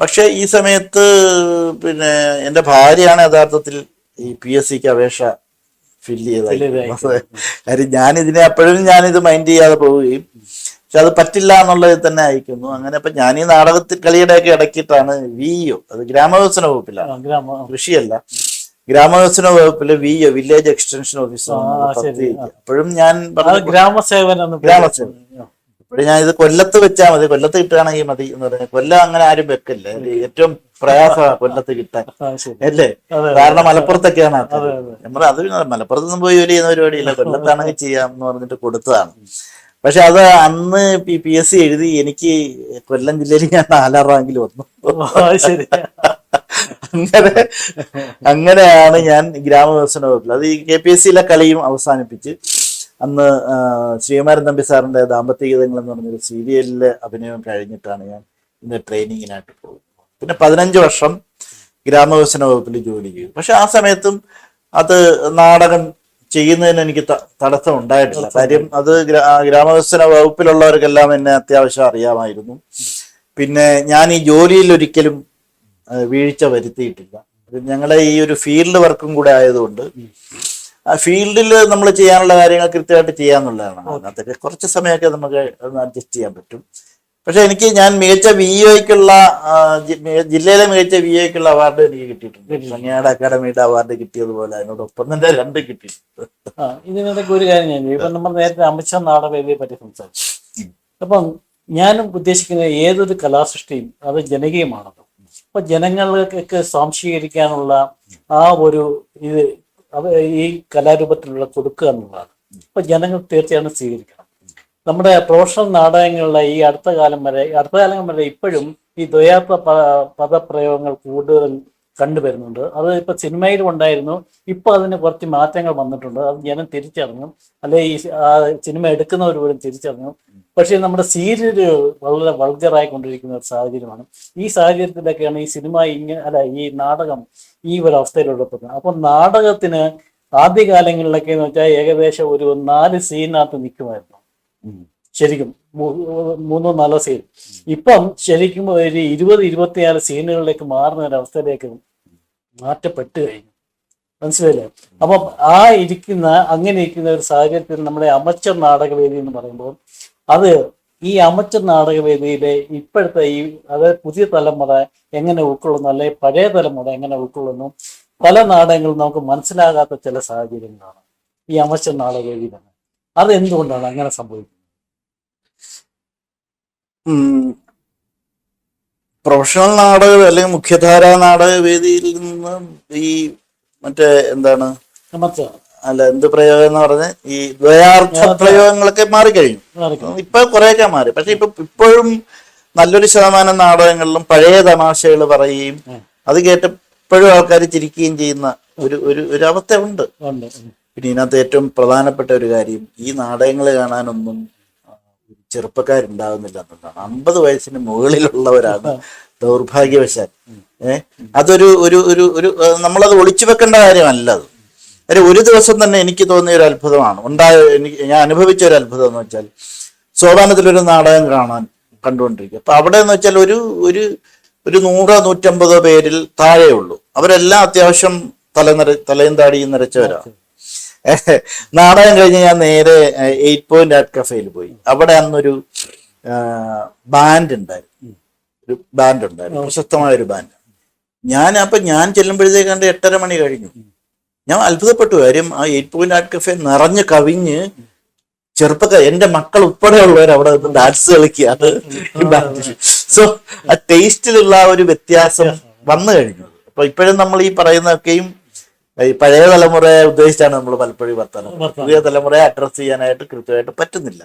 പക്ഷെ ഈ സമയത്ത് പിന്നെ എൻ്റെ ഭാര്യയാണ് യഥാർത്ഥത്തിൽ ഈ PSCക്ക് അപേക്ഷ ഫില്ല് ചെയ്തത്. കാര്യം ഞാനിത് മൈൻഡ് ചെയ്യാതെ പോവുകയും പക്ഷെ അത് പറ്റില്ല എന്നുള്ളതിൽ തന്നെ അയക്കുന്നു. അങ്ങനെ അപ്പൊ ഞാൻ ഈ നാടകത്തിൽ കളിയുടെ ഒക്കെ ഇടയ്ക്കിട്ടാണ് VEO, അത് ഗ്രാമവികസന വകുപ്പിലാണ്, കൃഷിയല്ല, ഗ്രാമവികസന വകുപ്പിലെ VEO, വില്ലേജ് എക്സ്റ്റൻഷൻ ഓഫീസർ. അപ്പോഴും ഞാൻ ഗ്രാമസേവനം ഇപ്പോഴും ഞാൻ ഇത് കൊല്ലത്ത് വെച്ചാൽ മതി, കൊല്ലത്ത് കിട്ടുകയാണെങ്കിൽ മതി എന്ന് പറഞ്ഞാൽ കൊല്ലം അങ്ങനെ ആരും വെക്കല്ലേ. ഏറ്റവും പ്രയാസമാണ് കൊല്ലത്ത് കിട്ടാൻ അല്ലേ. കാരണം മലപ്പുറത്തൊക്കെയാണ് നമ്മൾ അത് മലപ്പുറത്തൊന്നും പോയി ജോലി ചെയ്യുന്ന പരിപാടിയില്ല, കൊല്ലത്താണെങ്കിൽ ചെയ്യാം എന്ന് പറഞ്ഞിട്ട് കൊടുത്തതാണ്. പക്ഷെ അത് അന്ന് PSC എഴുതി എനിക്ക് കൊല്ലം ജില്ലയിൽ ഞാൻ 4ാം റാങ്കിൽ വന്നു. അങ്ങനെയാണ് ഞാൻ ഗ്രാമവികസന വകുപ്പിൽ അത് ഈ KPSCയിലെ കളിയും അവസാനിപ്പിച്ച് അന്ന് ശ്രീകുമാരൻ തമ്പി സാറിന്റെ ദാമ്പത്യ ഗീതങ്ങൾ എന്ന് പറഞ്ഞൊരു സീരിയലിലെ അഭിനയം കഴിഞ്ഞിട്ടാണ് ഞാൻ ഇന്ന് ട്രെയിനിങ്ങിനായിട്ട് പോകുന്നത്. പിന്നെ 15 വർഷം ഗ്രാമവികസന വകുപ്പിൽ ജോലി ചെയ്തു. പക്ഷെ ആ സമയത്തും അത് നാടകം ചെയ്യുന്നതിന് എനിക്ക് തടസ്സം ഉണ്ടായിട്ടില്ല. കാര്യം അത് ഗ്രാമവികസന വകുപ്പിലുള്ളവർക്കെല്ലാം എന്നെ അത്യാവശ്യം അറിയാമായിരുന്നു. പിന്നെ ഞാൻ ഈ ജോലിയിൽ ഒരിക്കലും വീഴ്ച വരുത്തിയിട്ടില്ല. ഞങ്ങളുടെ ഈ ഒരു ഫീൽഡ് വർക്കും കൂടെ ആയതുകൊണ്ട് ആ ഫീൽഡിൽ നമ്മൾ ചെയ്യാനുള്ള കാര്യങ്ങൾ കൃത്യമായിട്ട് ചെയ്യാന്നുള്ളതാണ്. അതിനകത്തൊക്കെ കുറച്ച് സമയമൊക്കെ നമുക്ക് ഒന്ന് അഡ്ജസ്റ്റ് ചെയ്യാൻ പറ്റും. പക്ഷെ ഞാൻ മികച്ച VEOയ്ക്കുള്ള ജില്ലയിലെ മികച്ച VEOയ്ക്കുള്ള അവാർഡ് എനിക്ക് കിട്ടിയിട്ടുണ്ട്. സംഗീത അക്കാദമിയുടെ അവാർഡ് കിട്ടിയതുപോലെ അതിനോടൊപ്പം തന്നെ 2 കിട്ടിയിട്ടുണ്ട്. ഇതിനിടയ്ക്ക് ഒരു കാര്യം ഇപ്പൊ നമ്മൾ നേരത്തെ അമിച്ച നാടകവേദിയെ പറ്റി സംസാരിച്ചു. അപ്പം ഞാനും ഉദ്ദേശിക്കുന്ന ഏതൊരു കലാസൃഷ്ടിയും അത് ജനകീയമാണല്ലോ. അപ്പൊ ജനങ്ങൾക്ക് സ്വാംശീകരിക്കാനുള്ള ആ ഒരു ഇത് ഈ കലാരൂപത്തിലുള്ള കൊടുക്കുക എന്നുള്ളതാണ്. അപ്പൊ ജനങ്ങൾ തീർച്ചയായും സ്വീകരിക്കണം. നമ്മുടെ പ്രൊഫഷണൽ നാടകങ്ങളിലെ ഈ അടുത്ത കാലം വരെ ഇപ്പോഴും ഈ ദ്വയാർത്ഥ പദപ്രയോഗങ്ങൾ കൂടുതൽ കണ്ടുവരുന്നുണ്ട്. അത് ഇപ്പൊ സിനിമയിലും ഉണ്ടായിരുന്നു. ഇപ്പൊ അതിന് കുറച്ച് മാറ്റങ്ങൾ വന്നിട്ടുണ്ട്. അത് ജനം തിരിച്ചറിഞ്ഞു, അല്ലെ ഈ സിനിമ എടുക്കുന്നവർ പോലും തിരിച്ചറിഞ്ഞു. പക്ഷേ നമ്മുടെ സീരിയൽ വളരെ വൾഗറായി കൊണ്ടിരിക്കുന്ന ഒരു സാഹചര്യമാണ്. ഈ സാഹചര്യത്തിലൊക്കെയാണ് ഈ സിനിമ ഈ നാടകം ഈ ഒരു അവസ്ഥയിലൂടെ പോകുന്നത്. അപ്പൊ നാടകത്തിന് ആദ്യകാലങ്ങളിലൊക്കെ എന്ന് വെച്ചാൽ ഏകദേശം ഒരു 4 സീനിനകത്ത് നിൽക്കുമായിരുന്നു ശരിക്കും, 3-4 സീൻ. ഇപ്പം ശരിക്കും ഒരു 20-24 സീനുകളിലേക്ക് മാറുന്ന ഒരു അവസ്ഥയിലേക്ക് മാറ്റപ്പെട്ട് കഴിഞ്ഞു. മനസ്സിലായില്ലേ? അപ്പം അങ്ങനെ ഇരിക്കുന്ന ഒരു സാഹചര്യത്തിൽ നമ്മുടെ അമച്ചർ നാടകവേദി എന്ന് പറയുമ്പോൾ അത് ഈ അമച്ചർ നാടകവേദിയിലെ ഇപ്പോഴത്തെ അതായത് പുതിയ തലമുറ എങ്ങനെ ഉൾക്കൊള്ളുന്നു, അല്ലെങ്കിൽ പഴയ തലമുറ എങ്ങനെ ഉൾക്കൊള്ളുന്നു, പല നാടകങ്ങളും നമുക്ക് മനസ്സിലാകാത്ത ചില സാഹചര്യങ്ങളാണ് ഈ അമച്ചർ നാടകവേദി തന്നെ. അത് എന്തുകൊണ്ടാണ് അങ്ങനെ സംഭവിക്കുന്നത്? പ്രൊഫഷണൽ നാടക അല്ലെങ്കിൽ മുഖ്യധാരാ നാടകവേദിയിൽ നിന്ന് ഈ മറ്റേ എന്താണ് അല്ല എന്ത് പ്രയോഗം എന്ന് പറഞ്ഞ് ഈ ദ്വയാർത്ഥ പ്രയോഗങ്ങളൊക്കെ മാറിക്കഴിഞ്ഞു. ഇപ്പൊ കുറെയൊക്കെ മാറി. പക്ഷെ ഇപ്പോഴും നല്ലൊരു ശതമാനം നാടകങ്ങളിലും പഴയ തമാശകൾ പറയുകയും അത് കേട്ടപ്പോഴും ആൾക്കാർ ചിരിക്കുകയും ചെയ്യുന്ന ഒരു അവസ്ഥ ഉണ്ട്. പിന്നെ ഇതിനകത്ത് ഏറ്റവും പ്രധാനപ്പെട്ട ഒരു കാര്യം, ഈ നാടകങ്ങൾ കാണാനൊന്നും ചെറുപ്പക്കാരുണ്ടാകുന്നില്ല എന്നുള്ളതാണ്. 50 വയസ്സിന് മുകളിലുള്ളവരാണ് ദൗർഭാഗ്യവശാൽ. അതൊരു ഒരു ഒരു ഒരു നമ്മളത് ഒളിച്ചു വെക്കേണ്ട കാര്യമല്ല. അത് ഒരു ദിവസം തന്നെ എനിക്ക് തോന്നിയ ഒരു അത്ഭുതമാണ് ഞാൻ അനുഭവിച്ച ഒരു അത്ഭുതം എന്ന് വെച്ചാൽ, സോപാനത്തിലൊരു നാടകം കണ്ടുകൊണ്ടിരിക്കുക. അപ്പൊ അവിടെ എന്ന് വെച്ചാൽ ഒരു 100-150 പേരിൽ താഴെ ഉള്ളൂ. അവരെല്ലാം അത്യാവശ്യം തലയും താടിയും നിറച്ചവരാണ്. നാടകം കഴിഞ്ഞ് ഞാൻ നേരെ 8 Point ആർട്ട് കഫേയിൽ പോയി. അവിടെ അന്നൊരു ബാൻഡ് ഉണ്ടായിരുന്നു, പ്രശസ്തമായ ഒരു ബാൻഡ്. ഞാൻ ചെല്ലുമ്പോഴത്തേക്കാണ്ട് 8:30 മണി കഴിഞ്ഞു. ഞാൻ അത്ഭുതപ്പെട്ടു. കാര്യം ആ 8 Point ആർട്ട് കഫേ നിറഞ്ഞ് കവിഞ്ഞ് ചെറുപ്പക്കാർ, എന്റെ മക്കൾ ഉൾപ്പെടെയുള്ളവർ അവിടെ നിന്ന് ഡാൻസ് കളിക്കുകയാണ്. സോ ആ ടേസ്റ്റിലുള്ള ആ ഒരു വ്യത്യാസം വന്നു കഴിഞ്ഞു. അപ്പൊ ഇപ്പോഴും നമ്മൾ ഈ പറയുന്നതൊക്കെയും ഈ പഴയ തലമുറയെ ഉദ്ദേശിച്ചാണ് നമ്മൾ പലപ്പോഴും വർത്തമാനം. പുതിയ തലമുറയെ അഡ്രസ് ചെയ്യാനായിട്ട് കൃത്യമായിട്ട് പറ്റുന്നില്ല.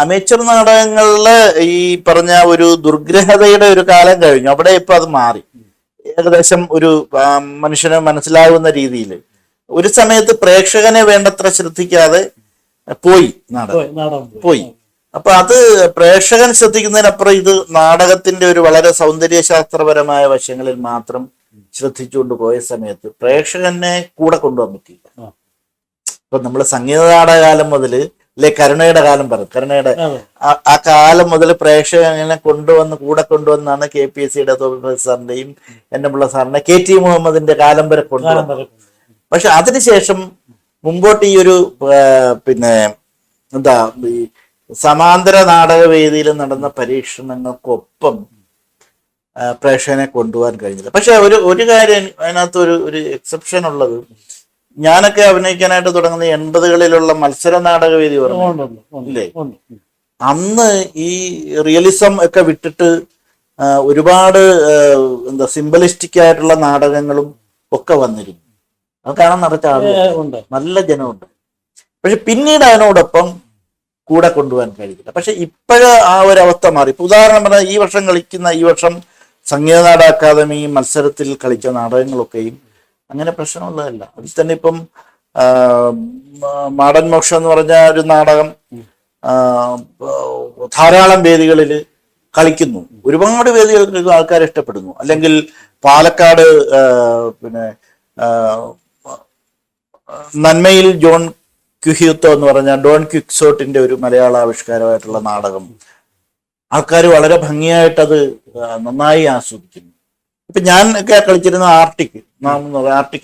അമേച്ചർ നാടകങ്ങളില് ഈ പറഞ്ഞ ഒരു ദുർഗ്രഹതയുടെ ഒരു കാലം കഴിഞ്ഞു. അവിടെ ഇപ്പൊ അത് മാറി. ഏകദേശം ഒരു മനുഷ്യന് മനസ്സിലാവുന്ന രീതിയിൽ ഒരു സമയത്ത് പ്രേക്ഷകനെ വേണ്ടത്ര ശ്രദ്ധിക്കാതെ പോയി നാടകം പോയി. അപ്പൊ അത് പ്രേക്ഷകൻ ശ്രദ്ധിക്കുന്നതിനപ്പുറം ഇത് നാടകത്തിന്റെ ഒരു വളരെ സൗന്ദര്യശാസ്ത്രപരമായ വശങ്ങളിൽ മാത്രം ശ്രദ്ധിച്ചുകൊണ്ട് പോയ സമയത്ത് പ്രേക്ഷകനെ കൂടെ കൊണ്ടുപോകാൻ പറ്റിയില്ല. ഇപ്പൊ നമ്മള് സംഗീത നാടകകാലം മുതൽ, അല്ലെ കരുണയുടെ കാലം പറയും, കരുണയുടെ ആ കാലം മുതൽ പ്രേക്ഷകനെ കൂടെ കൊണ്ടുവന്നാണ് KPSCയുടെ തോപ്പിൽ സാറിന്റെയും എന്നപിള്ള സാറിന്റെ KT മുഹമ്മദിന്റെ കാലം വരെ കൊണ്ടുവന്നത്. പക്ഷെ അതിനുശേഷം മുമ്പോട്ട് ഈ ഒരു പിന്നെ ഈ സമാന്തര നാടകവേദിയിൽ നടന്ന പരീക്ഷണങ്ങൾക്കൊപ്പം പ്രേക്ഷകനെ കൊണ്ടുപോകാൻ കഴിഞ്ഞില്ല. പക്ഷെ ഒരു കാര്യം അതിനകത്ത് ഒരു എക്സെപ്ഷൻ ഉള്ളത്, ഞാനൊക്കെ അഭിനയിക്കാനായിട്ട് തുടങ്ങുന്ന 80കളിലുള്ള മത്സര നാടകവേദി ഇല്ലേ, അന്ന് ഈ റിയലിസം ഒക്കെ വിട്ടിട്ട് ഒരുപാട് സിംബലിസ്റ്റിക് ആയിട്ടുള്ള നാടകങ്ങളും ഒക്കെ വന്നിരുന്നു. അത് കാണാൻ നിറച്ച ആളുണ്ട്, നല്ല ജനമുണ്ട്. പക്ഷെ പിന്നീട് അതിനോടൊപ്പം കൂടെ കൊണ്ടുപോകാൻ കഴിയില്ല. പക്ഷെ ഇപ്പോഴ് ആ ഒരു അവസ്ഥ മാറി. ഇപ്പൊ ഉദാഹരണം പറഞ്ഞാൽ ഈ വർഷം സംഗീത നാടക അക്കാദമി മത്സരത്തിൽ കളിച്ച നാടകങ്ങളൊക്കെയും അങ്ങനെ പ്രശ്നമുള്ളതല്ല. അതിൽ തന്നെ ഇപ്പം മാടൻ മോക്ഷം എന്ന് പറഞ്ഞ ഒരു നാടകം ധാരാളം വേദികളിൽ കളിക്കുന്നു, ഒരുപാട് വേദികൾക്ക് ആൾക്കാർ ഇഷ്ടപ്പെടുന്നു. അല്ലെങ്കിൽ പാലക്കാട് പിന്നെ നന്മയിൽ ജോൺ ക്യുഹ്യൂത്തോ എന്ന് പറഞ്ഞ ഡോൺ ക്വിക്സോട്ടിന്റെ ഒരു മലയാള ആവിഷ്കാരമായിട്ടുള്ള നാടകം ആൾക്കാർ വളരെ ഭംഗിയായിട്ട് അത് നന്നായി ആസ്വദിക്കുന്നു. ഇപ്പൊ ഞാൻ ഒക്കെ കളിച്ചിരുന്ന ആർട്ടിക്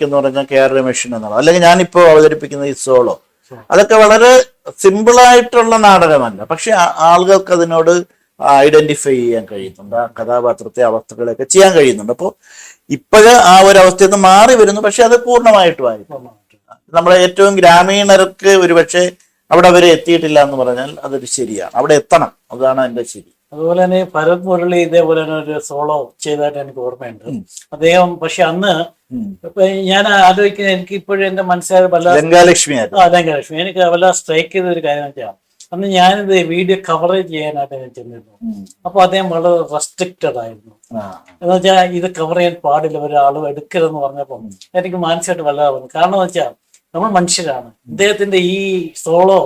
എന്ന് പറഞ്ഞാൽ KR രമേശൻ എന്നാണ്, അല്ലെങ്കിൽ ഞാനിപ്പോ അവതരിപ്പിക്കുന്ന ഈ സോളോ, അതൊക്കെ വളരെ സിമ്പിളായിട്ടുള്ള നാടകമല്ല. പക്ഷെ ആളുകൾക്ക് അതിനോട് ഐഡന്റിഫൈ ചെയ്യാൻ കഴിയുന്നുണ്ട്, ആ കഥാപാത്രത്തെ അവസ്ഥകളൊക്കെ ചെയ്യാൻ കഴിയുന്നുണ്ട്. അപ്പോൾ ഇപ്പോഴ് ആ ഒരു അവസ്ഥയിൽ നിന്ന് മാറി വരുന്നു. പക്ഷെ അത് പൂർണ്ണമായിട്ടുമായി നമ്മുടെ ഏറ്റവും ഗ്രാമീണർക്ക് ഒരുപക്ഷെ അവിടെ വരെ എത്തിയിട്ടില്ല എന്ന് പറഞ്ഞാൽ അതൊരു ശരിയാണ്. അവിടെ എത്തണം, അതാണ് എന്റെ ശരി. അതുപോലെ തന്നെ ഭരത് മുരളി ഇതേപോലെ തന്നെ ഒരു സോളോ ചെയ്തതായിട്ട് എനിക്ക് ഓർമ്മയുണ്ട്. അദ്ദേഹം പക്ഷെ അന്ന് ഞാൻ ആലോചിക്കുന്നത്, എനിക്ക് ഇപ്പോഴും എന്റെ മനസ്സിലായ ലങ്കാലക്ഷ്മി എനിക്ക് വല്ല സ്ട്രൈക്ക് ചെയ്ത ഒരു കാര്യം വെച്ചാൽ, അന്ന് ഞാനിത് വീഡിയോ കവറേജ് ചെയ്യാനായിട്ട് ഞാൻ ചെന്നിരുന്നു. അപ്പൊ അദ്ദേഹം വളരെ റെസ്ട്രിക്റ്റഡ് ആയിരുന്നു. എന്ന് വെച്ചാൽ ഇത് കവർ ചെയ്യാൻ പാടില്ല, ഒരാളും എടുക്കരുതെന്ന് പറഞ്ഞപ്പം എനിക്ക് മാനസികമായിട്ട് വല്ലാതെ വന്നു. കാരണം എന്ന് വെച്ചാൽ നമ്മൾ മനുഷ്യരാണ്. ഇദ്ദേഹത്തിന്റെ ഈ സോളോ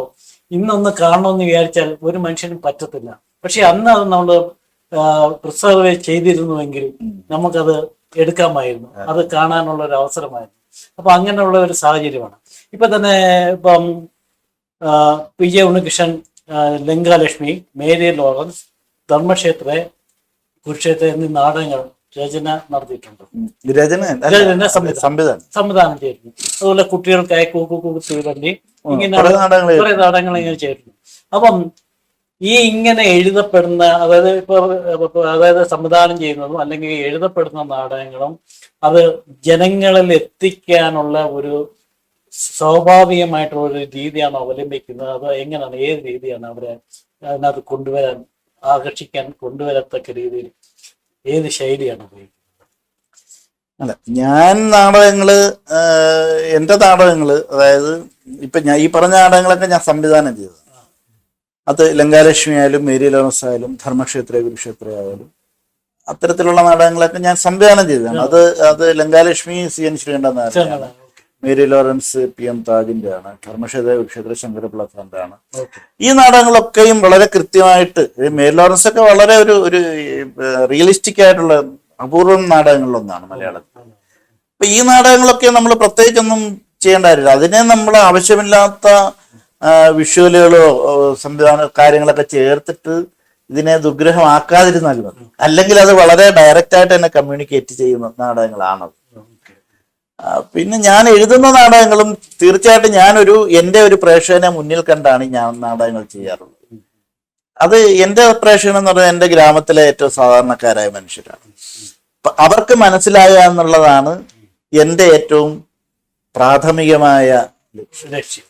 ഇന്നൊന്ന് കാണണമെന്ന് വിചാരിച്ചാൽ ഒരു മനുഷ്യനും പറ്റത്തില്ല. പക്ഷെ അന്ന് അത് നമ്മൾ പ്രിസർവ് ചെയ്തിരുന്നുവെങ്കിൽ നമുക്കത് എടുക്കാമായിരുന്നു, അത് കാണാനുള്ള ഒരു അവസരമായിരുന്നു. അപ്പൊ അങ്ങനെയുള്ള ഒരു സാഹചര്യമാണ്. ഇപ്പൊ തന്നെ ഇപ്പം PJ Unnikrishnan, Lankalakshmi, Mary Lawrence, Dharmakshetra, Kurukshetra എന്നീ നാടകങ്ങൾ രചന നടത്തിയിട്ടുണ്ട്, സംവിധാനം ചെയ്തിട്ടുണ്ട്. അതുപോലെ കുട്ടികൾക്കായി കൂക്കു തീവണ്ടി, ഇങ്ങനെ കുറെ നാടകങ്ങൾ ഇങ്ങനെ ചെയ്തിട്ടുണ്ട്. അപ്പം ഈ ഇങ്ങനെ എഴുതപ്പെടുന്ന, അതായത് സംവിധാനം ചെയ്യുന്നതും അല്ലെങ്കിൽ എഴുതപ്പെടുന്ന നാടകങ്ങളും അത് ജനങ്ങളിൽ എത്തിക്കാനുള്ള ഒരു സ്വാഭാവികമായിട്ടുള്ള ഒരു രീതിയാണ് അവലംബിക്കുന്നത്. അത് എങ്ങനെയാണ്, ഏത് രീതിയാണ് അവരെ അതിനകത്ത് കൊണ്ടുവരത്തക്ക രീതിയിൽ ഏത് ശൈലിയാണ് ഉപയോഗിക്കുന്നത്? അല്ല, ഞാൻ നാടകങ്ങള് എൻ്റെ നാടകങ്ങള്, അതായത് ഇപ്പൊ ഞാൻ ഈ പറഞ്ഞ നാടകങ്ങളൊക്കെ ഞാൻ സംവിധാനം ചെയ്തത്. അത് ലങ്കാലക്ഷ്മി ആയാലും മേരി ലോറൻസ് ആയാലും ധർമ്മക്ഷേത്ര കുരുക്ഷേത്ര ആയാലും അത്തരത്തിലുള്ള നാടകങ്ങളൊക്കെ ഞാൻ സംവിധാനം ചെയ്തതാണ്. അത് ലങ്കാലക്ഷ്മി CN ശ്രീകണ്ഠനാരായണനാണ്, മേരി ലോറൻസ് PM താജിന്റെ ആണ്, ധർമ്മക്ഷേത്ര കുരുക്ഷേത്ര ശങ്കരപിള്ള സാറിന്റെ ആണ്. ഈ നാടകങ്ങളൊക്കെയും വളരെ കൃത്യമായിട്ട്, മേരി ലോറൻസ് ഒക്കെ വളരെ ഒരു റിയലിസ്റ്റിക് ആയിട്ടുള്ള അപൂർവം നാടകങ്ങളിലൊന്നാണ് മലയാളത്തിൽ. അപ്പൊ ഈ നാടകങ്ങളൊക്കെ നമ്മൾ പ്രത്യേകിച്ചൊന്നും ചെയ്യേണ്ട കാര്യമില്ല. അതിനെ നമ്മൾ ആവശ്യമില്ലാത്ത വിഷ്വലുകളോ സംവിധാന കാര്യങ്ങളൊക്കെ ചേർത്തിട്ട് ഇതിനെ ദുർഗ്രഹമാക്കാതിരുന്നാൽ മതി. അല്ലെങ്കിൽ അത് വളരെ ഡയറക്റ്റ് ആയിട്ട് തന്നെ കമ്മ്യൂണിക്കേറ്റ് ചെയ്യുന്ന നാടകങ്ങളാണത്. പിന്നെ ഞാൻ എഴുതുന്ന നാടകങ്ങളും തീർച്ചയായിട്ടും എൻ്റെ ഒരു പ്രേക്ഷകനെ മുന്നിൽ കണ്ടാണ് ഞാൻ നാടകങ്ങൾ ചെയ്യാറുള്ളത്. അത് എൻ്റെ പ്രേക്ഷകൻ എന്ന് പറഞ്ഞാൽ എൻ്റെ ഗ്രാമത്തിലെ ഏറ്റവും സാധാരണക്കാരായ മനുഷ്യരാണ്. അവർക്ക് മനസ്സിലാകുക എന്നുള്ളതാണ് എൻ്റെ ഏറ്റവും പ്രാഥമികമായ ലക്ഷ്യം.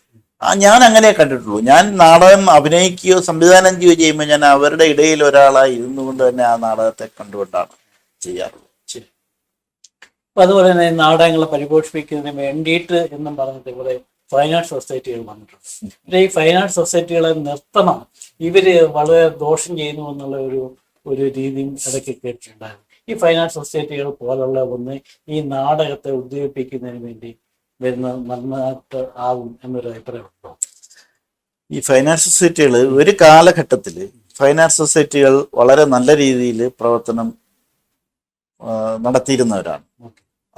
ഞാൻ അങ്ങനെ കണ്ടിട്ടുള്ളൂ. ഞാൻ നാടകം അഭിനയിക്കുകയോ സംവിധാനം ചെയ്യുകയോ ചെയ്യുമ്പോൾ ഞാൻ അവരുടെ ഇടയിൽ ഒരാളായി ഇരുന്നു കൊണ്ട് തന്നെ ആ നാടകത്തെ കണ്ടുകൊണ്ടാണ് ചെയ്യാറുള്ളത്. അതുപോലെ തന്നെ നാടകങ്ങളെ പരിപോഷിപ്പിക്കുന്നതിന് വേണ്ടിയിട്ട് എന്നും പറഞ്ഞിട്ട് ഇവിടെ ഫൈൻ ആർട്ട് സൊസൈറ്റികൾ വന്നിട്ടുണ്ട്. ഈ ഫൈൻ ആർട്ട് സൊസൈറ്റികളെ നിർത്തണം, ഇവര് വളരെ ദോഷം ചെയ്യുന്നു എന്നുള്ള ഒരു രീതിയും ഇടയ്ക്ക് കേട്ടിട്ടുണ്ടായിരുന്നു. ഈ ഫൈൻ ആർട്ട് സൊസൈറ്റികൾ പോലുള്ള ഒന്ന് ഈ നാടകത്തെ ഉദ്ദീപിപ്പിക്കുന്നതിന് വേണ്ടി വരുന്ന നന്നായിട്ട് ആവും എന്നൊരു അഭിപ്രായമുണ്ടോ? ഈ ഫൈൻ ആർട്ട് സൊസൈറ്റികൾ ഒരു കാലഘട്ടത്തിൽ ഫൈൻ ആർട്ട് സൊസൈറ്റികൾ വളരെ നല്ല രീതിയിൽ പ്രവർത്തനം നടത്തിയിരുന്നവരാണ്.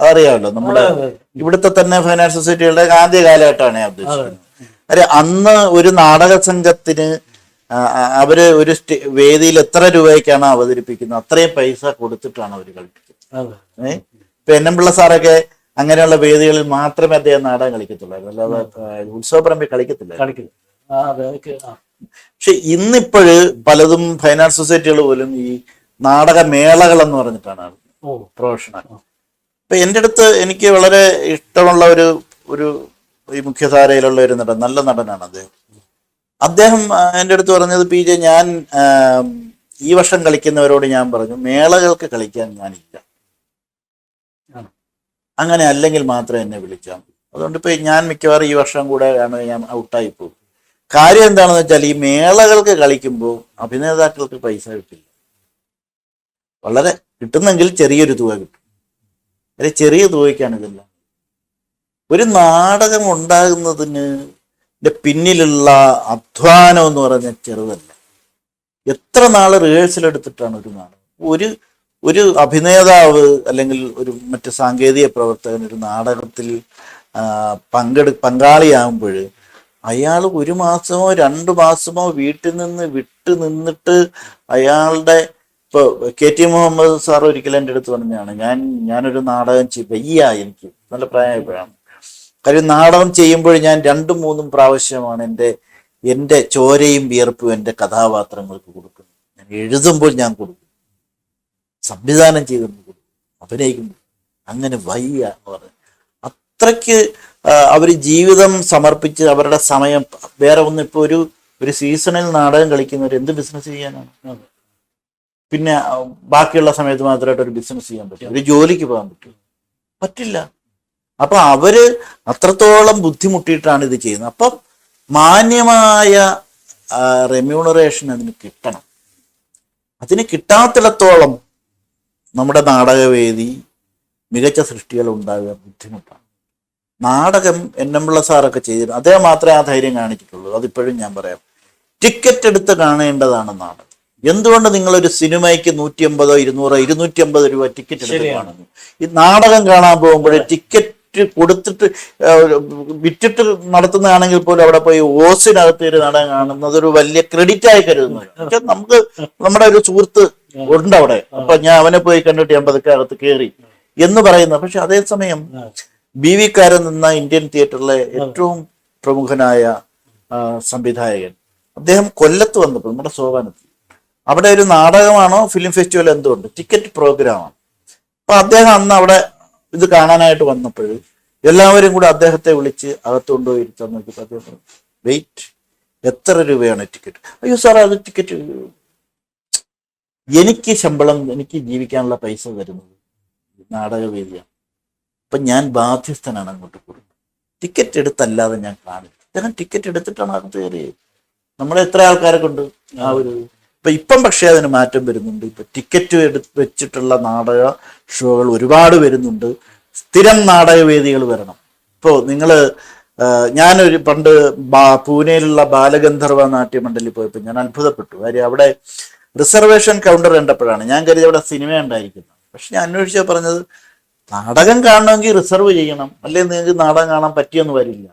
അതറിയാമല്ലോ, നമ്മുടെ ഇവിടുത്തെ തന്നെ ഫൈൻ ആർട്ട് സൊസൈറ്റികളുടെ ആദ്യ കാലഘട്ടമാണ് ഞാൻ ഉദ്ദേശിക്കുന്നത്. അന്ന് ഒരു നാടക സംഘത്തിന് അവര് ഒരു വേദിയിൽ എത്ര രൂപയ്ക്കാണ് അവതരിപ്പിക്കുന്നത് അത്രയും പൈസ കൊടുത്തിട്ടാണ് അവർ കളിപ്പിക്കുന്നത്. ഇപ്പൊ NM പിള്ള സാറൊക്കെ അങ്ങനെയുള്ള വേദികളിൽ മാത്രമേ അദ്ദേഹം നാടകം കളിക്കത്തുള്ളായിരുന്നു, അല്ലാതെ ഉത്സവപ്പറമ്പിൽ കളിക്കത്തില്ല. പക്ഷെ ഇന്നിപ്പോഴ് പലതും ഫൈൻ ആർട്ട് സൊസൈറ്റികൾ പോലും ഈ നാടകമേളകൾ എന്ന് പറഞ്ഞിട്ടാണ് പ്രൊഫഷണൽ. ഇപ്പൊ എൻ്റെ അടുത്ത് എനിക്ക് വളരെ ഇഷ്ടമുള്ള ഒരു ഈ മുഖ്യധാരയിലുള്ള ഒരു നടൻ, നല്ല നടനാണ് അദ്ദേഹം എൻ്റെ അടുത്ത് പറഞ്ഞത്, PJ ഞാൻ ഈ വർഷം കളിക്കുന്നവരോട് ഞാൻ പറഞ്ഞു മേളകൾക്ക് കളിക്കാൻ ഞാനില്ല, അങ്ങനെ അല്ലെങ്കിൽ മാത്രമേ എന്നെ വിളിച്ചാൽ മതി. അതുകൊണ്ട് ഇപ്പൊ ഞാൻ മിക്കവാറും ഈ വർഷം കൂടെ ആണ് ഞാൻ ഔട്ടായി പോകും. കാര്യം എന്താണെന്ന് വെച്ചാൽ ഈ മേളകൾക്ക് കളിക്കുമ്പോൾ അഭിനേതാക്കൾക്ക് പൈസ കിട്ടില്ല. വളരെ കിട്ടുന്നെങ്കിൽ ചെറിയൊരു തുക കിട്ടും, അല്ലെ ചെറിയ തുകയ്ക്കാണ് ഇതെല്ലാം. ഒരു നാടകം ഉണ്ടാകുന്നതിന് പിന്നിലുള്ള അധ്വാനം എന്ന് പറഞ്ഞാൽ ചെറുതല്ല. എത്ര നാള് റിഹേഴ്സൽ എടുത്തിട്ടാണ് ഒരു നാടകം. ഒരു അഭിനേതാവ് അല്ലെങ്കിൽ ഒരു മറ്റ് സാങ്കേതിക പ്രവർത്തകൻ ഒരു നാടകത്തിൽ പങ്കാളിയാകുമ്പോൾ അയാൾ 1 മാസമോ 2 മാസമോ വീട്ടിൽ നിന്ന് വിട്ടു നിന്നിട്ട് അയാളുടെ ഇപ്പൊ KT മുഹമ്മദ് സാർ ഒരിക്കലും എൻ്റെ അടുത്ത് പറഞ്ഞാണ്, ഞാനൊരു നാടകം വയ്യ, എനിക്ക് നല്ല പ്രായമായപ്പോഴാണ്. കാര്യം നാടകം ചെയ്യുമ്പോൾ ഞാൻ 2-3 പ്രാവശ്യമാണ് എൻ്റെ ചോരയും വിയർപ്പും എൻ്റെ കഥാപാത്രങ്ങൾക്ക് കൊടുക്കുന്നത്. ഞാൻ എഴുതുമ്പോൾ ഞാൻ കൊടുക്കും, സംവിധാനം ചെയ്തുകൊണ്ട് കൊടുക്കും, അഭിനയിക്കുമ്പോൾ അങ്ങനെ വയ്യ എന്ന് പറഞ്ഞു. അത്രയ്ക്ക് അവർ ജീവിതം സമർപ്പിച്ച് അവരുടെ സമയം വേറെ ഒന്നും. ഇപ്പൊ ഒരു സീസണിൽ നാടകം കളിക്കുന്നവർ എന്ത് ബിസിനസ് ചെയ്യാനാണ്? പിന്നെ ബാക്കിയുള്ള സമയത്ത് മാത്രമായിട്ട് ഒരു ബിസിനസ് ചെയ്യാൻ പറ്റും, ഒരു ജോലിക്ക് പോകാൻ പറ്റില്ല. അപ്പൊ അവര് അത്രത്തോളം ബുദ്ധിമുട്ടിയിട്ടാണ് ഇത് ചെയ്യുന്നത്. അപ്പം മാന്യമായ റെമ്യൂണറേഷൻ അതിന് കിട്ടണം. അതിന് കിട്ടാത്തിടത്തോളം നമ്മുടെ നാടകവേദി മികച്ച സൃഷ്ടികൾ ഉണ്ടാകുക ബുദ്ധിമുട്ടാണ്. നാടകം NM പിള്ള സാറൊക്കെ ചെയ്തിരുന്നു, അദ്ദേഹം മാത്രമേ ആ ധൈര്യം കാണിച്ചിട്ടുള്ളൂ. അതിപ്പോഴും ഞാൻ പറയാം, ടിക്കറ്റ് എടുത്ത് കാണേണ്ടതാണ് നാടകം. എന്തുകൊണ്ട് നിങ്ങളൊരു സിനിമയ്ക്ക് 150, 200, 250 രൂപ ടിക്കറ്റ് എടുത്ത് കാണുന്നു? ഈ നാടകം കാണാൻ പോകുമ്പോൾ ടിക്കറ്റ് കൊടുത്തിട്ട് വിറ്റിട്ട് നടത്തുന്നതാണെങ്കിൽ പോലും അവിടെ പോയി ഓസിനകത്ത് ഒരു നാടകം കാണുന്നത് ഒരു വലിയ ക്രെഡിറ്റ് ആയി കരുതുന്നത്. പക്ഷെ നമ്മുടെ ഒരു സുഹൃത്ത് ഉണ്ട് അവിടെ, അപ്പൊ ഞാൻ അവനെ പോയി കണ്ടിട്ട് ഞാൻ പതുക്കെ അകത്ത് കയറി എന്ന് പറയുന്നത്. പക്ഷെ അതേസമയം BV കാരൻ എന്ന ഇന്ത്യൻ തിയേറ്ററിലെ ഏറ്റവും പ്രമുഖനായ സംവിധായകൻ, അദ്ദേഹം കൊല്ലത്ത് വന്നപ്പോൾ നമ്മുടെ സോപാനത്തിൽ അവിടെ ഒരു നാടകമാണോ ഫിലിം ഫെസ്റ്റിവൽ എന്തോ ഉണ്ട്, ടിക്കറ്റ് പ്രോഗ്രാമാണ്. അപ്പൊ അദ്ദേഹം അന്ന് അവിടെ ഇത് കാണാനായിട്ട് വന്നപ്പോൾ എല്ലാവരും കൂടെ അദ്ദേഹത്തെ വിളിച്ച് അകത്ത് കൊണ്ടുപോയി ഇരുത്താൻ നോക്കിയപ്പോൾ അദ്ദേഹം വെയിറ്റ്, എത്ര രൂപയാണ് ടിക്കറ്റ്? അയ്യോ സാർ, അത് ടിക്കറ്റ് എനിക്ക് ശമ്പളം, എനിക്ക് ജീവിക്കാനുള്ള പൈസ തരുന്നത് നാടകവേദിയാണ്. അപ്പൊ ഞാൻ ബാധ്യസ്ഥനാണ് അങ്ങോട്ട് കൊടുക്കുന്നത്. ടിക്കറ്റ് എടുത്തല്ലാതെ ഞാൻ കാണില്ല. അദ്ദേഹം ടിക്കറ്റ് എടുത്തിട്ടാണ് അകത്ത് കയറിയത്. നമ്മളെ എത്ര ആൾക്കാരെ കൊണ്ട് ആ ഒരു ഇപ്പം പക്ഷേ അതിന് മാറ്റം വരുന്നുണ്ട്. ഇപ്പൊ ടിക്കറ്റ് വെച്ചിട്ടുള്ള നാടക ഷോകൾ ഒരുപാട് വരുന്നുണ്ട്. സ്ഥിരം നാടകവേദികൾ വരണം. ഇപ്പോൾ നിങ്ങള് ഞാനൊരു പണ്ട് പൂനെയിലുള്ള ബാലഗന്ധർവ നാട്യമണ്ഡലിൽ പോയപ്പോൾ ഞാൻ അത്ഭുതപ്പെട്ടു. കാര്യം അവിടെ റിസർവേഷൻ കൗണ്ടർ കണ്ടപ്പോഴാണ് ഞാൻ കരുതി അവിടെ സിനിമ ഉണ്ടായിരിക്കുന്നത്. പക്ഷെ ഞാൻ അന്വേഷിച്ചാൽ പറഞ്ഞത് നാടകം കാണണമെങ്കിൽ റിസർവ് ചെയ്യണം, അല്ലെങ്കിൽ നിങ്ങൾക്ക് നാടകം കാണാൻ പറ്റിയൊന്നും വരില്ല,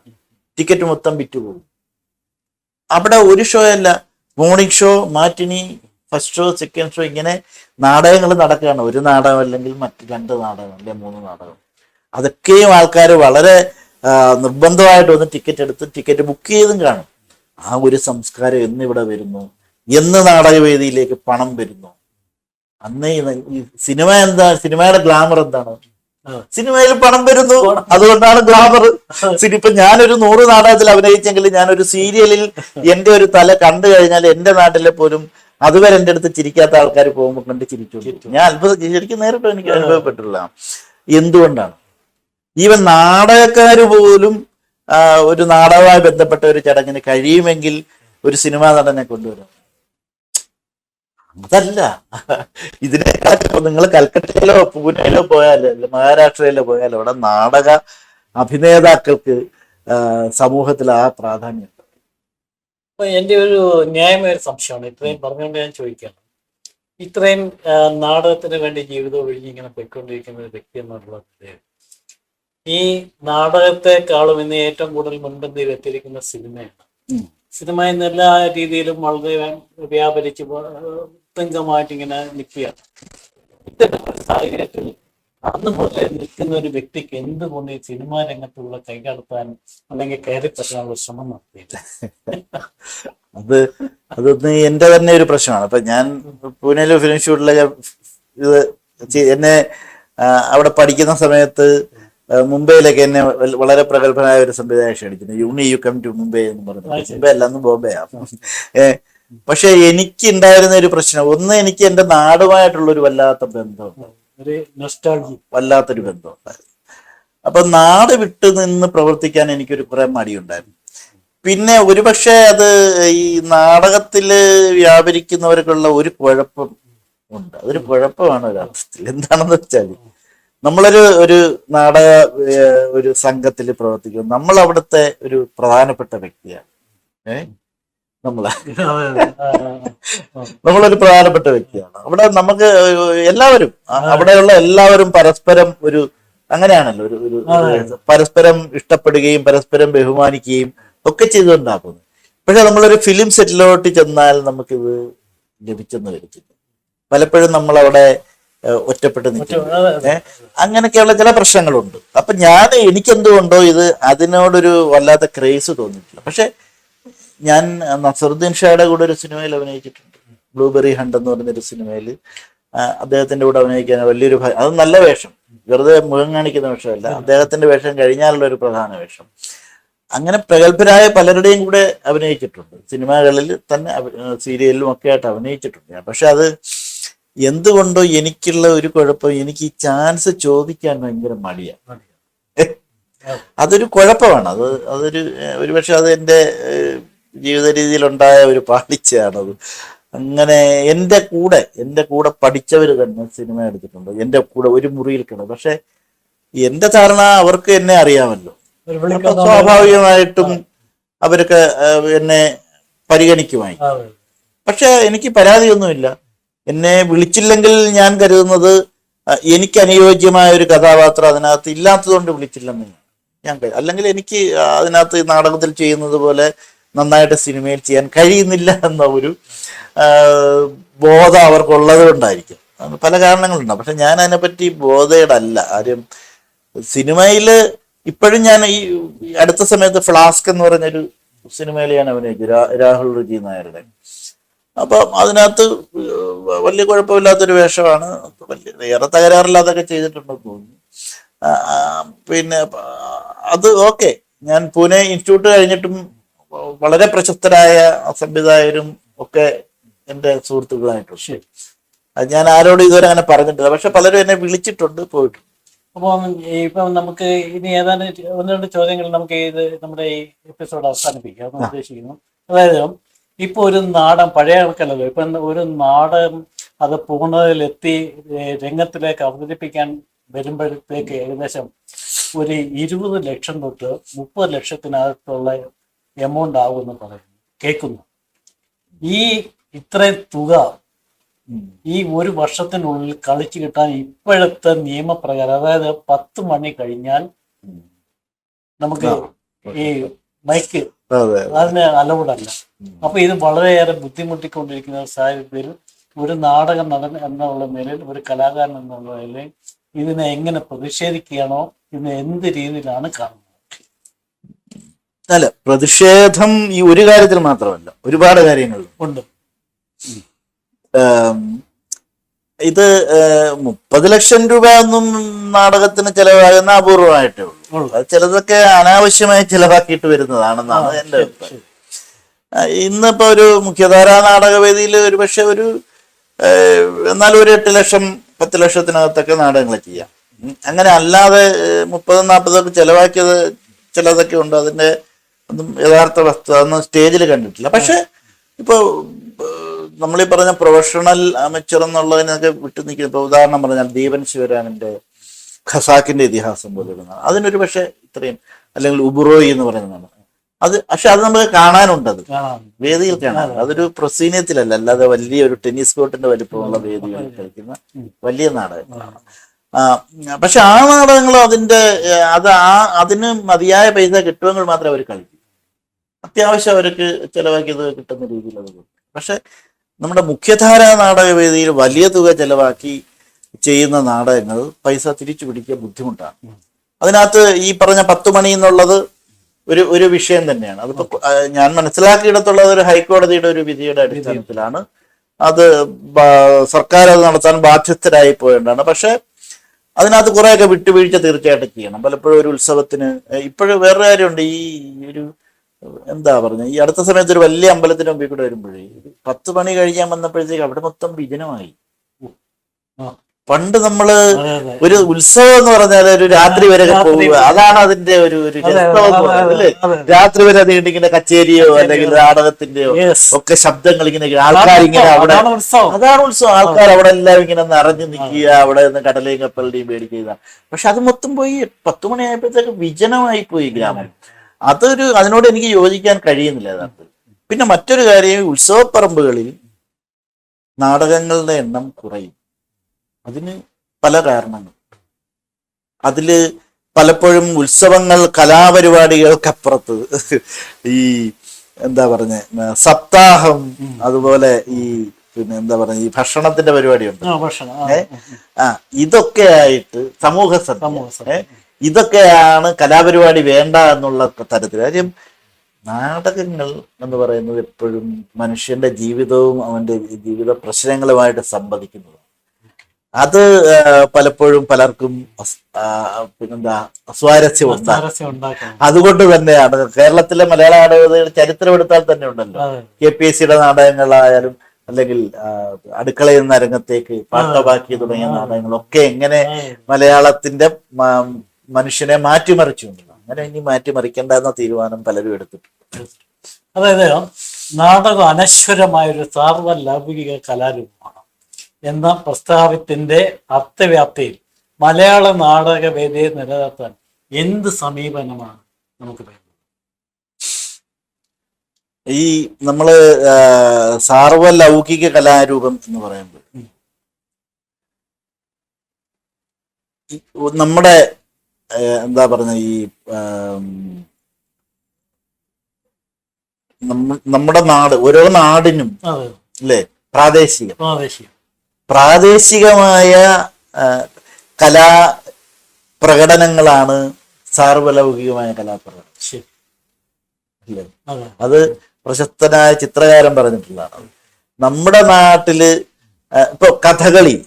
ടിക്കറ്റ് മൊത്തം വിറ്റുപോകും. അവിടെ ഒരു ഷോ അല്ല, മോർണിംഗ് ഷോ, മാറ്റിനി, ഫസ്റ്റ് ഷോ, സെക്കൻഡ് ഷോ, ഇങ്ങനെ നാടകങ്ങൾ നടക്കുകയാണ്. ഒരു നാടകം അല്ലെങ്കിൽ മറ്റ് 2 നാടകം അല്ലെങ്കിൽ 3 നാടകം. അതൊക്കെയും ആൾക്കാർ വളരെ നിർബന്ധമായിട്ട് വന്ന് ടിക്കറ്റ് എടുത്ത് ടിക്കറ്റ് ബുക്ക് ചെയ്തും കാണും. ആ ഒരു സംസ്കാരം എന്നിവിടെ വരുന്നു, എന്ന് നാടകവേദിയിലേക്ക് പണം വരുന്നു. അന്ന് ഈ സിനിമ എന്താ, സിനിമയുടെ ഗ്ലാമർ എന്താണ്? സിനിമയിൽ പണം വരുന്നു, അതുകൊണ്ടാണ് ഗ്ലാമർ. ഇപ്പൊ ഞാനൊരു 100 നാടകത്തിൽ അഭിനയിച്ചെങ്കിൽ ഞാനൊരു സീരിയലിൽ എന്റെ ഒരു തല കണ്ടു കഴിഞ്ഞാൽ എന്റെ നാട്ടിലെ പോലും അതുവരെ എൻ്റെ അടുത്ത് ചിരിക്കാത്ത ആൾക്കാർ പോകുമ്പോൾ കണ്ട് ചിരിച്ചു. ഞാൻ ശരിക്കും നേരിട്ട് എനിക്ക് അനുഭവപ്പെട്ടുള്ള എന്തുകൊണ്ടാണ് ഈവൻ നാടകക്കാര് പോലും ഒരു നാടകവുമായി ബന്ധപ്പെട്ട ഒരു ചടങ്ങിന് കഴിയുമെങ്കിൽ ഒരു സിനിമാ നടനെ കൊണ്ടുവരും. അതല്ല, ഇതിനേക്കാൾ നിങ്ങൾ കൽക്കട്ടയിലോ പൂനെയിലോ പോയാലോ മഹാരാഷ്ട്രയിലോ പോയാലോ അവിടെ നാടക അഭിനേതാക്കൾക്ക് സമൂഹത്തിൽ ആ പ്രാധാന്യം. അപ്പൊ എൻ്റെ ഒരു ന്യായമായ ഒരു സംശയമാണ്, ഇത്രയും പറഞ്ഞുകൊണ്ട് ഞാൻ ചോദിക്കുകയാണ്. ഇത്രയും നാടകത്തിന് വേണ്ടി ജീവിതം ഒഴിഞ്ഞ് ഇങ്ങനെ പോയിക്കൊണ്ടിരിക്കുന്ന ഒരു വ്യക്തി എന്നുള്ളത് ഈ നാടകത്തെക്കാളും ഇന്ന് ഏറ്റവും കൂടുതൽ മുൻപന്തിയിൽ എത്തിയിരിക്കുന്ന സിനിമയാണ്. സിനിമ ഇന്ന് എല്ലാ രീതിയിലും വളരെ വ്യാപരിച്ച് തങ്കമായിട്ട് ഇങ്ങനെ നിൽക്കുകയാണ്. ഇത്തരത്തിലുള്ള സാഹചര്യത്തിൽ അന്ന് മുതലേ നിൽക്കുന്ന ഒരു വ്യക്തിക്ക് എന്തുകൊണ്ട് ഈ സിനിമാ രംഗത്തുള്ള കൈകടത്താൻ അല്ലെങ്കിൽ കയറിപ്പറ്റാനുള്ള ശ്രമം നടത്തിയില്ല? അതൊന്ന് എന്റെ തന്നെ ഒരു പ്രശ്നമാണ്. അപ്പൊ ഞാൻ പൂനെയിലെ ഫിലിം ഷൂട്ടിലെ ഇത് എന്നെ അവിടെ പഠിക്കുന്ന സമയത്ത് മുംബൈയിലേക്ക് എന്നെ വളരെ പ്രഗത്ഭനായ ഒരു സംവിധായകൻ ക്ഷണിക്കുന്നു. യു കം ടു മുംബൈ എന്ന് പറഞ്ഞു. മുംബൈ അല്ലാന്ന് ബോംബെയാണ്. പക്ഷെ എനിക്ക് ഉണ്ടായിരുന്ന ഒരു പ്രശ്നം, ഒന്ന് എനിക്ക് എന്റെ നാടുമായിട്ടുള്ള ഒരു വല്ലാത്ത ബന്ധമുണ്ട്, വല്ലാത്തൊരു ബന്ധം ഉണ്ടായിരുന്നു. അപ്പൊ നാട് വിട്ടു നിന്ന് പ്രവർത്തിക്കാൻ എനിക്കൊരു കുറെ മടിയുണ്ടായിരുന്നു. പിന്നെ ഒരുപക്ഷെ അത് ഈ നാടകത്തില് വ്യാപരിക്കുന്നവർക്കുള്ള ഒരു കുഴപ്പം ഉണ്ട്. അതൊരു കുഴപ്പമാണ് ഒരർത്ഥത്തിൽ. എന്താണെന്ന് വെച്ചാൽ നമ്മളൊരു നാടക ഒരു സംഘത്തിൽ പ്രവർത്തിക്കും, നമ്മൾ അവിടുത്തെ ഒരു പ്രധാനപ്പെട്ട വ്യക്തിയാണ്. നമ്മളൊരു പ്രധാനപ്പെട്ട വ്യക്തിയാണ്. അവിടെ നമുക്ക് എല്ലാവരും, അവിടെയുള്ള എല്ലാവരും പരസ്പരം ഒരു അങ്ങനെയാണല്ലോ, ഒരു പരസ്പരം ഇഷ്ടപ്പെടുകയും പരസ്പരം ബഹുമാനിക്കുകയും ഒക്കെ ചെയ്തുകൊണ്ടാക്കുന്നത്. പക്ഷെ നമ്മളൊരു ഫിലിം സെറ്റിലോട്ട് ചെന്നാൽ നമുക്കിത് ലഭിച്ചെന്ന് വരത്തില്ല. പലപ്പോഴും നമ്മളവിടെ ഒറ്റപ്പെട്ട് നിൽക്കും. അങ്ങനെയൊക്കെയുള്ള ചില പ്രശ്നങ്ങളുണ്ട്. അപ്പൊ എനിക്കെന്തുകൊണ്ടോ ഇത് അതിനോടൊരു വല്ലാത്ത ക്രേസ് തോന്നിയിട്ടില്ല. പക്ഷെ ഞാൻ നസറുദ്ദീൻ ഷായുടെ കൂടെ ഒരു സിനിമയിൽ അഭിനയിച്ചിട്ടുണ്ട്, ബ്ലൂബെറി ഹണ്ട് എന്ന് പറയുന്നൊരു സിനിമയിൽ. അദ്ദേഹത്തിന്റെ കൂടെ അഭിനയിക്കാൻ വലിയൊരു അത് നല്ല വേഷം, വെറുതെ മുഖം കാണിക്കുന്ന വേഷമല്ല, അദ്ദേഹത്തിന്റെ വേഷം കഴിഞ്ഞാലുള്ള ഒരു പ്രധാന വേഷം. അങ്ങനെ പ്രഗത്ഭരായ പലരുടെയും കൂടെ അഭിനയിച്ചിട്ടുണ്ട്, സിനിമകളിൽ തന്നെ സീരിയലിലും ഒക്കെ ആയിട്ട് അഭിനയിച്ചിട്ടുണ്ട്. പക്ഷെ അത് എന്തുകൊണ്ടോ എനിക്കുള്ള ഒരു കുഴപ്പം, എനിക്ക് ഈ ചാൻസ് ചോദിക്കാൻ ഭയങ്കര മടിയാണ്. അതൊരു കുഴപ്പമാണ്. ഒരുപക്ഷെ അത് എൻ്റെ ജീവിത രീതിയിലുണ്ടായ ഒരു പാളിച്ചയാണത്. അങ്ങനെ എൻ്റെ കൂടെ പഠിച്ചവർ തന്നെ സിനിമ എടുത്തിട്ടുണ്ട്, എൻ്റെ കൂടെ ഒരു മുറിയിൽ കിടന്നു. പക്ഷെ എൻ്റെ ധാരണ അവർക്ക് എന്നെ അറിയാമല്ലോ, സ്വാഭാവികമായിട്ടും അവരൊക്കെ എന്നെ പരിഗണിക്കുമായി. പക്ഷെ എനിക്ക് പരാതിയൊന്നുമില്ല. എന്നെ വിളിച്ചില്ലെങ്കിൽ ഞാൻ കരുതുന്നത് എനിക്ക് അനുയോജ്യമായ ഒരു കഥാപാത്രം അതിനകത്ത് ഇല്ലാത്തതുകൊണ്ട് വിളിച്ചില്ലെന്ന് ഞാൻ അല്ലെങ്കിൽ എനിക്ക് അതിനകത്ത് നാടകത്തിൽ ചെയ്യുന്നത് പോലെ നന്നായിട്ട് സിനിമയിൽ ചെയ്യാൻ കഴിയുന്നില്ല എന്ന ഒരു ബോധം അവർക്കുള്ളത് കൊണ്ടായിരിക്കും. പല കാരണങ്ങളുണ്ടാവും. പക്ഷെ ഞാൻ അതിനെപ്പറ്റി ബോധേടല്ല. ആരും സിനിമയിൽ ഇപ്പോഴും ഞാൻ ഈ അടുത്ത സമയത്ത് ഫ്ലാസ്ക് എന്ന് പറഞ്ഞൊരു സിനിമയിൽ ഞാൻ അഭിനയിച്ചു, രാഹുൽ രുചി നായരുടെ. അപ്പം അതിനകത്ത് വലിയ കുഴപ്പമില്ലാത്തൊരു വേഷമാണ്, ഏറെ തകരാറില്ലാതൊക്കെ ചെയ്തിട്ടുണ്ടെന്ന് തോന്നുന്നു. പിന്നെ അത് ഓക്കെ. ഞാൻ പൂനെ ഇൻസ്റ്റിറ്റ്യൂട്ട് കഴിഞ്ഞിട്ടും വളരെ പ്രശസ്തരായ സംവിധായകരും ഒക്കെ എൻ്റെ സുഹൃത്തുക്കളായിട്ടുണ്ട്. അത് ഞാൻ ആരോടും ഇതുവരെ അങ്ങനെ പറഞ്ഞിട്ടില്ല. പക്ഷെ പലരും എന്നെ വിളിച്ചിട്ടുണ്ട്, പോയിട്ടുണ്ട്. അപ്പം ഇപ്പം നമുക്ക് ഇനി ഏതാനും ഒന്ന് രണ്ട് ചോദ്യങ്ങൾ നമുക്ക് ഇത് നമ്മുടെ ഈ എപ്പിസോഡ് അവസാനിപ്പിക്കാം എന്ന് ഉദ്ദേശിക്കുന്നു. അതായത് ഇപ്പൊ ഒരു നാടൻ പഴയ ആൾക്കല്ലല്ലോ, ഇപ്പൊ ഒരു നാടൻ അത് പൂർണ്ണതയിലെത്തി രംഗത്തിലേക്ക് അവതരിപ്പിക്കാൻ വരുമ്പോഴത്തേക്ക് ഏകദേശം ഒരു 20 ലക്ഷം തൊട്ട് 30 ലക്ഷത്തിനകത്തുള്ള എമൗണ്ട് ആകുമെന്ന് പറയുന്നു, കേൾക്കുന്നു. ഈ ഇത്രയും തുക ഈ ഒരു വർഷത്തിനുള്ളിൽ കളിച്ചു കിട്ടാൻ ഇപ്പോഴത്തെ നിയമപ്രകാരം, അതായത് 10 മണി കഴിഞ്ഞാൽ നമുക്ക് ഈ മൈക്ക് അതിന് അലൗഡല്ല. അപ്പൊ ഇത് വളരെയേറെ ബുദ്ധിമുട്ടിക്കൊണ്ടിരിക്കുന്ന സാഹചര്യത്തിൽ ഒരു നാടക നടൻ എന്നുള്ള നിലയിൽ, ഒരു കലാകാരൻ എന്നുള്ള നിലയിൽ ഇതിനെ എങ്ങനെ പ്രതിഷേധിക്കുകയാണോ, ഇതിനെ എന്ത് രീതിയിലാണ് കാണുന്നത്? അല്ല, പ്രതിഷേധം ഈ ഒരു കാര്യത്തിൽ മാത്രമല്ല, ഒരുപാട് കാര്യങ്ങളുണ്ട്. ഇത് 30 ലക്ഷം രൂപ ഒന്നും നാടകത്തിന് ചെലവാകുന്ന അപൂർവമായിട്ടേ ഉള്ളൂ. അത് ചിലതൊക്കെ അനാവശ്യമായി ചിലവാക്കിയിട്ട് വരുന്നതാണെന്നാണ് എൻ്റെ അഭിപ്രായം. ഇന്നിപ്പോ ഒരു മുഖ്യധാരാ നാടകവേദിയിൽ ഒരു പക്ഷെ എന്നാലും ഒരു 8 ലക്ഷം 10 ലക്ഷത്തിനകത്തൊക്കെ നാടകങ്ങൾ ചെയ്യാം. അങ്ങനെ അല്ലാതെ 30-40 ചെലവാക്കിയത് ചിലതൊക്കെ ഉണ്ട്. അതിന്റെ ഒന്നും യഥാർത്ഥ വസ്തു അതൊന്നും സ്റ്റേജിൽ കണ്ടിട്ടില്ല. പക്ഷെ ഇപ്പൊ നമ്മളീ പറഞ്ഞ പ്രൊഫഷണൽ അമച്വർ എന്നുള്ളതിനൊക്കെ വിട്ടു നിൽക്കുന്ന, ഇപ്പൊ ഉദാഹരണം പറഞ്ഞാൽ ദീപൻ ശിവരാമന്റെ ഖസാക്കിന്റെ ഇതിഹാസം പോലെയാണ്. അതിനൊരു പക്ഷെ ഇത്രയും, അല്ലെങ്കിൽ ഉബുറോയി എന്ന് പറയുന്നതാണ് അത്. പക്ഷെ അത് നമുക്ക് കാണാനുണ്ട്, അത് വേദിയിൽ കാണാൻ. അതൊരു പ്രൊസീനിയത്തിലല്ല, അല്ലാതെ വലിയൊരു ടെന്നീസ് കോർട്ടിന്റെ വലിപ്പമുള്ള വേദികളിൽ കളിക്കുന്ന വലിയ നാടകങ്ങളാണ്. പക്ഷെ ആ നാടകങ്ങൾ അതിന് മതിയായ പൈസ കിട്ടുമെങ്കിൽ മാത്രമേ അവർ കളിക്കൂ. അത്യാവശ്യം അവർക്ക് ചെലവാക്കിയത് കിട്ടുന്ന രീതിയിൽ അത് കിട്ടും. പക്ഷെ നമ്മുടെ മുഖ്യധാരാ നാടകവേദിയിൽ വലിയ തുക ചെലവാക്കി ചെയ്യുന്ന നാടകങ്ങൾ പൈസ തിരിച്ചു പിടിക്കുക ബുദ്ധിമുട്ടാണ്. അതിനകത്ത് ഈ പറഞ്ഞ 10 മണി എന്നുള്ളത് ഒരു വിഷയം തന്നെയാണ്. അതിപ്പോ ഞാൻ മനസ്സിലാക്കിയിടത്തുള്ളത് ഒരു ഹൈക്കോടതിയുടെ ഒരു വിധിയുടെ അടിസ്ഥാനത്തിലാണ് അത് സർക്കാർ അത് നടത്താൻ ബാധ്യസ്ഥരായി പോയതാണ്. പക്ഷെ അതിനകത്ത് കുറെയൊക്കെ വിട്ടുവീഴ്ച തീർച്ചയായിട്ടും ചെയ്യണം. പലപ്പോഴും ഒരു ഉത്സവത്തിന് ഇപ്പോഴും വേറൊരു കാര്യമുണ്ട്. ഈ ഒരു എന്താ പറഞ്ഞ, ഈ അടുത്ത സമയത്ത് ഒരു വലിയ അമ്പലത്തിന് മുമ്പിൽ കൂടെ വരുമ്പോഴേ 10 മണി കഴിക്കാൻ വന്നപ്പോഴത്തേക്ക് അവിടെ മൊത്തം വിജനമായി. പണ്ട് നമ്മള് ഒരു ഉത്സവം എന്ന് പറഞ്ഞാൽ ഒരു രാത്രി വരെ പോവുക, അതാണ് അതിന്റെ ഒരു അല്ലേ? രാത്രി വരെ നീണ്ടിങ്ങനെ കച്ചേരിയോ അല്ലെങ്കിൽ നാടകത്തിന്റെയോ ഒക്കെ ശബ്ദങ്ങൾ ഇങ്ങനെ, ആൾക്കാരിങ്ങനെ അവിടെ, അതാണ് ഉത്സവം. ആൾക്കാർ അവിടെ എല്ലാം ഇങ്ങനെ നിറഞ്ഞു നിൽക്കുക, അവിടെ നിന്ന് കടലയും കപ്പലിന്റെയും മേടിക്കുക. പക്ഷെ അത് മൊത്തം പോയി 10 മണിയായപ്പോഴത്തേക്ക് വിജനമായി പോയി ഗ്രാമം. അതിനോട് എനിക്ക് യോജിക്കാൻ കഴിയുന്നില്ല യഥാർത്ഥത്തിൽ. പിന്നെ മറ്റൊരു കാര്യം, ഉത്സവപ്പറമ്പുകളിൽ നാടകങ്ങളുടെ എണ്ണം കുറയും. അതിന് പല കാരണങ്ങൾ. അതില് പലപ്പോഴും ഉത്സവങ്ങൾ കലാപരിപാടികൾക്കപ്പുറത്ത് ഈ എന്താ പറഞ്ഞ സപ്താഹം, അതുപോലെ ഈ പിന്നെ എന്താ പറഞ്ഞ ഈ ഭക്ഷണത്തിന്റെ പരിപാടിയുണ്ട്. ഇതൊക്കെ ആയിട്ട് സമൂഹ ഇതൊക്കെയാണ് കലാപരിപാടി വേണ്ട എന്നുള്ള തരത്തിൽ. കാര്യം നാടകങ്ങൾ എന്ന് പറയുന്നത് എപ്പോഴും മനുഷ്യന്റെ ജീവിതവും അവന്റെ ജീവിത പ്രശ്നങ്ങളുമായിട്ട് സംവദിക്കുന്നതാണ്. അത് പലപ്പോഴും പലർക്കും പിന്നെന്താ അസ്വാരസ്യം ഉണ്ടാക്കും. അതുകൊണ്ട് തന്നെയാണ് കേരളത്തിലെ മലയാള നാടകങ്ങളുടെ ചരിത്രം എടുത്താൽ തന്നെ ഉണ്ടല്ലോ, KPSCയുടെ നാടകങ്ങളായാലും അല്ലെങ്കിൽ അടുക്കളയിൽ നിന്ന് രംഗത്തേക്ക്, പാട്ടബാക്കി തുടങ്ങിയ നാടകങ്ങളൊക്കെ എങ്ങനെ മലയാളത്തിന്റെ മനുഷ്യനെ മാറ്റിമറിച്ചുകൊണ്ടില്ല. അങ്ങനെ ഇനി മാറ്റിമറിക്കേണ്ട എന്ന തീരുമാനം പലരും എടുത്തിട്ടുണ്ട്. അതായത് നാടകം അനശ്വരമായൊരു സാർവലൗകിക കലാരൂപമാണ് എന്ന പ്രസ്താവത്തിന്റെ അർത്ഥവ്യാപ്തിയിൽ മലയാള നാടകവേദിയെ നിലനിർത്താൻ എന്ത് സമീപനമാണ് നമുക്ക് വേണ്ടത്? ഈ നമ്മള് സാർവലൗകിക കലാരൂപം എന്ന് പറയുമ്പോൾ നമ്മുടെ എന്താ പറഞ്ഞ ഈ നമ്മുടെ നാട്, ഓരോ നാടിനും അല്ലേ പ്രാദേശികമായ കലാ പ്രകടനങ്ങളാണ് സാർവലൗകികമായ കലാപ്രകടനം. അല്ലേ? അത് പ്രശസ്തനായ ചിത്രകാരൻ പറഞ്ഞിട്ടുള്ളതാണ്. നമ്മുടെ നാട്ടില് ഇപ്പൊ കഥകളി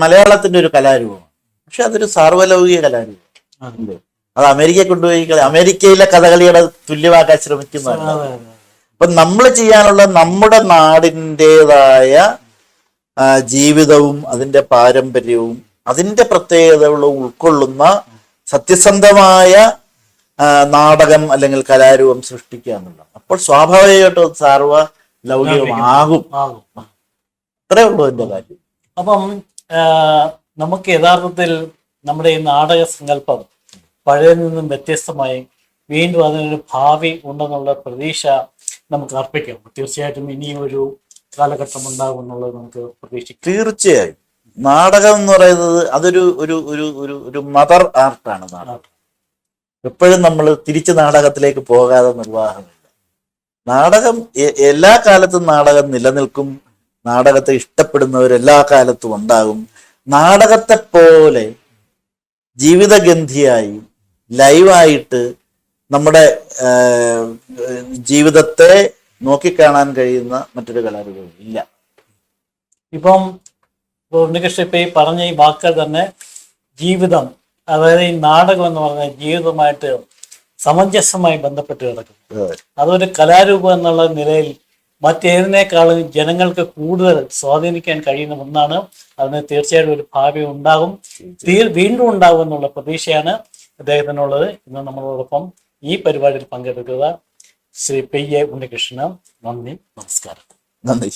മലയാളത്തിന്റെ ഒരു കലാരൂപമാണ്. പക്ഷെ അതൊരു സാർവലൗകിക കലാരൂപം. അത് അമേരിക്കയെ കൊണ്ടുപോയി അമേരിക്കയിലെ കഥകളിയുടെ തുല്യമാക്കാൻ ശ്രമിക്കുന്നതാണ്. അപ്പൊ നമ്മൾ ചെയ്യാനുള്ള നമ്മുടെ നാടിൻ്റെതായ ജീവിതവും അതിന്റെ പാരമ്പര്യവും അതിന്റെ പ്രത്യേകതകൾ ഉൾക്കൊള്ളുന്ന സത്യസന്ധമായ നാടകം അല്ലെങ്കിൽ കലാരൂപം സൃഷ്ടിക്കുക എന്നുള്ളത്. അപ്പോൾ സ്വാഭാവികമായിട്ടും സാർവ ലൗകികമാകും. അത്രേ ഉള്ളൂ എന്റെ കാര്യം. അപ്പം നമുക്ക് യഥാർത്ഥത്തിൽ നമ്മുടെ ഈ നാടക സങ്കല്പം പഴയതിൽ നിന്നും വ്യത്യസ്തമായി വീണ്ടും അതിനൊരു ഭാവി ഉണ്ടെന്നുള്ള പ്രതീക്ഷ നമുക്ക് അർപ്പിക്കാം. തീർച്ചയായിട്ടും ഇനിയും ഒരു കാലഘട്ടം ഉണ്ടാകും എന്നുള്ളത് നമുക്ക് പ്രതീക്ഷിക്കാം. തീർച്ചയായും നാടകം എന്ന് പറയുന്നത് അതൊരു ഒരു ഒരു ഒരു ഒരു മദർ ആർട്ടാണ് നാടകം. എപ്പോഴും നമ്മൾ തിരിച്ച് നാടകത്തിലേക്ക് പോകാതെ നിർവാഹമില്ല. നാടകം എല്ലാ കാലത്തും നാടകം നിലനിൽക്കും. നാടകത്തെ ഇഷ്ടപ്പെടുന്നവർ എല്ലാ കാലത്തും ഉണ്ടാകും. നാടകത്തെ പോലെ ജീവിതഗന്ധിയായി ലൈവായിട്ട് നമ്മുടെ ജീവിതത്തെ നോക്കിക്കാണാൻ കഴിയുന്ന മറ്റൊരു കലാരൂപം ഇല്ല. ഇപ്പം ഉണ്ണികൃഷ്ണൻ ഇപ്പൊ ഈ പറഞ്ഞ ഈ വാക്കുകൾ തന്നെ ജീവിതം, അതായത് ഈ നാടകം എന്ന് പറഞ്ഞ ജീവിതമായിട്ട് സമഞ്ജസമായി ബന്ധപ്പെട്ട് കിടക്കുന്നു. അതൊരു കലാരൂപം എന്നുള്ള നിലയിൽ മറ്റേതിനേക്കാളും ജനങ്ങൾക്ക് കൂടുതൽ സ്വാധീനിക്കാൻ കഴിയുന്ന ഒന്നാണ്. അതിന് തീർച്ചയായിട്ടും ഒരു ഭാവി ഉണ്ടാകും, വീണ്ടും ഉണ്ടാകും എന്നുള്ള പ്രതീക്ഷയാണ് അദ്ദേഹത്തിനുള്ളത്. ഇന്ന് നമ്മളോടൊപ്പം ഈ പരിപാടിയിൽ പങ്കെടുക്കുക ശ്രീ പി എ ഉണ്ണികൃഷ്ണൻ. നന്ദി, നമസ്കാരം. നന്ദി.